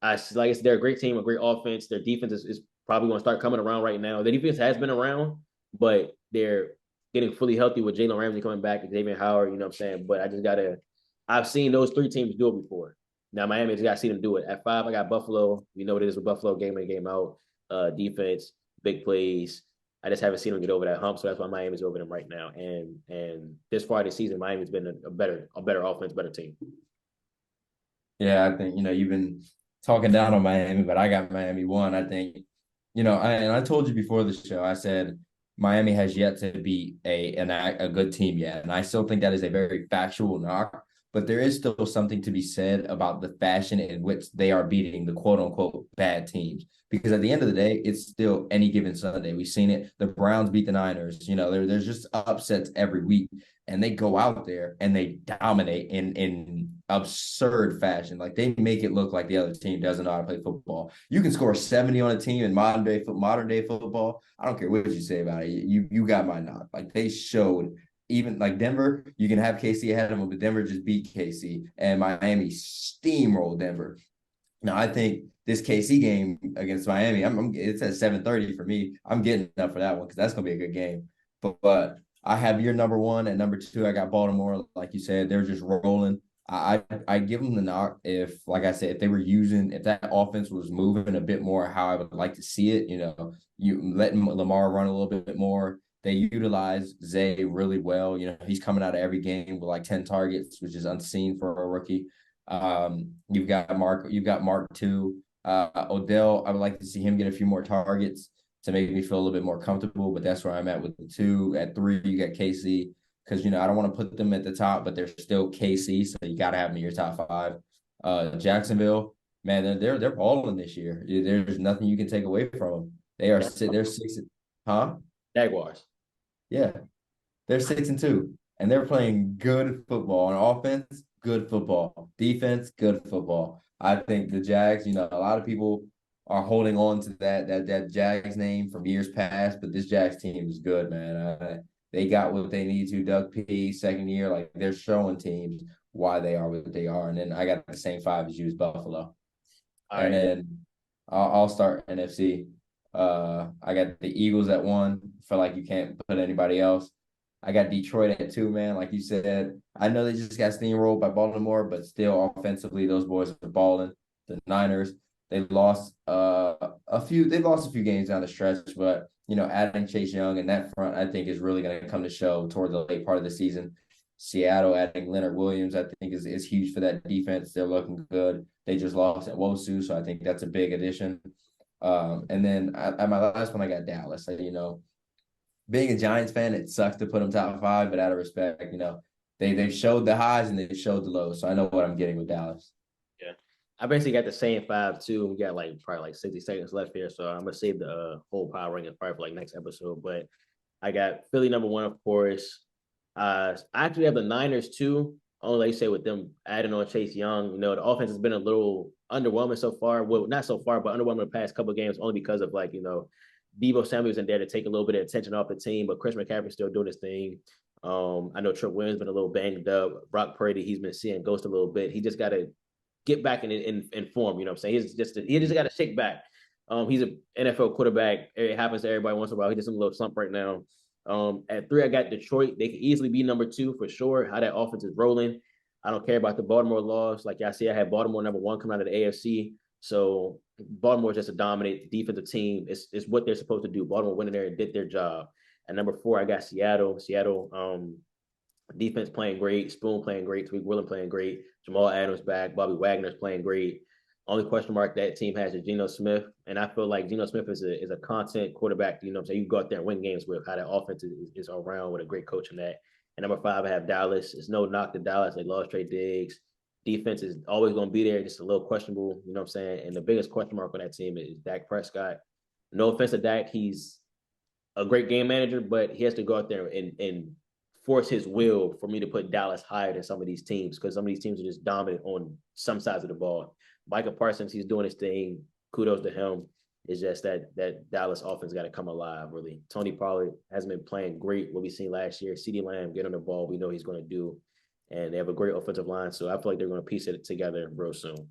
they're a great team, a great offense. Their defense is probably going to start coming around right now. The defense has been around, but they're getting fully healthy with Jalen Ramsey coming back, Xavier Howard. But I've seen those 3 teams do it before. Now Miami just got to see them do it. At 5, I got Buffalo. You know what it is with Buffalo, game in, game out. Defense, big plays. I just haven't seen them get over that hump, so that's why Miami's over them right now. And this far this season, Miami's been a better offense, better team. Yeah, I think you've been talking down on Miami, but I got Miami 1. I think I told you before the show. I said Miami has yet to be a good team yet, and I still think that is a very factual knock. But there is still something to be said about the fashion in which they are beating the quote unquote bad teams. Because at the end of the day, it's still any given Sunday. We've seen it. The Browns beat the Niners. There's just upsets every week, and they go out there and they dominate in absurd fashion. Like they make it look like the other team doesn't know how to play football. You can score 70 on a team in modern day football. I don't care what you say about it. You got my knock. Like they showed. Even like Denver, you can have KC ahead of them, but Denver just beat KC, and Miami steamrolled Denver. Now I think this KC game against Miami, it's at 7:30 for me. I'm getting up for that one because that's gonna be a good game. But I have your number 1 and number 2. I got Baltimore, like you said, they're just rolling. I give them the knock if, like I said, if that offense was moving a bit more how I would like to see it. You letting Lamar run a little bit more. They utilize Zay really well. He's coming out of every game with like 10 targets, which is unseen for a rookie. You've got Mark too. Odell, I would like to see him get a few more targets to make me feel a little bit more comfortable, but that's where I'm at with the 2. At 3, you got KC because, I don't want to put them at the top, but they're still KC, so you got to have them in your top 5. Jacksonville, man, they're balling this year. There's nothing you can take away from them. They're 6, huh? Jaguars. Yeah, they're 6-2, and they're playing good football on offense. Good football, defense, good football. I think the Jags. A lot of people are holding on to that Jags name from years past, but this Jags team is good, man. They got what they need to. Doug P. second year, like they're showing teams why they are what they are. And then I got the same 5 as you as Buffalo. Then I'll start NFC. I got the Eagles at 1. Feel like you can't put anybody else. I got Detroit at 2, man. Like you said, I know they just got steamrolled by Baltimore, but still offensively, those boys are balling. The Niners, they've lost a few. They've lost a few games down the stretch, but adding Chase Young in that front, I think is really going to come to show toward the late part of the season. Seattle adding Leonard Williams, I think is huge for that defense. They're looking good. They just lost at Wosu, so I think that's a big addition. And then at my last one, I got Dallas. Being a Giants fan, it sucks to put them top 5, but out of respect, they've showed the highs and they've showed the lows. So I know what I'm getting with Dallas. Yeah. I basically got the same 5 too. We got probably 60 seconds left here. So I'm gonna save the whole power ranking probably for next episode. But I got Philly number 1, of course. I actually have the Niners too. Only like you say with them adding on Chase Young, the offense has been a little underwhelming so far. Well, not so far, but underwhelming the past couple of games, only because of Deebo Samuel's in there to take a little bit of attention off the team, but Chris McCaffrey's still doing his thing. I know Trent Williams been a little banged up. Brock Purdy, he's been seeing ghost a little bit. He just got to get back in form. You know what I'm saying? He just got to shake back. He's an NFL quarterback. It happens to everybody once in a while. He's just in a little slump right now. At 3, I got Detroit. They could easily be number 2 for sure. How that offense is rolling. I don't care about the Baltimore loss. Like y'all see, I had Baltimore number 1 coming out of the AFC. So Baltimore just to dominate the defensive team. It's what they're supposed to do. Baltimore went in there and did their job. At number 4, I got Seattle. Seattle defense playing great. Spoon playing great. Tweak Willen playing great. Jamal Adams back. Bobby Wagner's playing great. Only question mark that team has is Geno Smith. And I feel like Geno Smith is a content quarterback. You know what I'm saying? You go out there and win games with how that offense is around with a great coach in that. And number 5, I have Dallas. It's no knock to Dallas. They lost Trey Diggs. Defense is always going to be there, just a little questionable, you know what I'm saying? And the biggest question mark on that team is Dak Prescott. No offense to Dak, he's a great game manager, but he has to go out there and force his will for me to put Dallas higher than some of these teams, because some of these teams are just dominant on some sides of the ball. Micah Parsons, he's doing his thing. Kudos to him. It's just that Dallas offense got to come alive, really. Tony Pollard hasn't been playing great, what we seen last year. CeeDee Lamb, get on the ball. We know he's going to do. And they have a great offensive line. So I feel like they're going to piece it together real soon.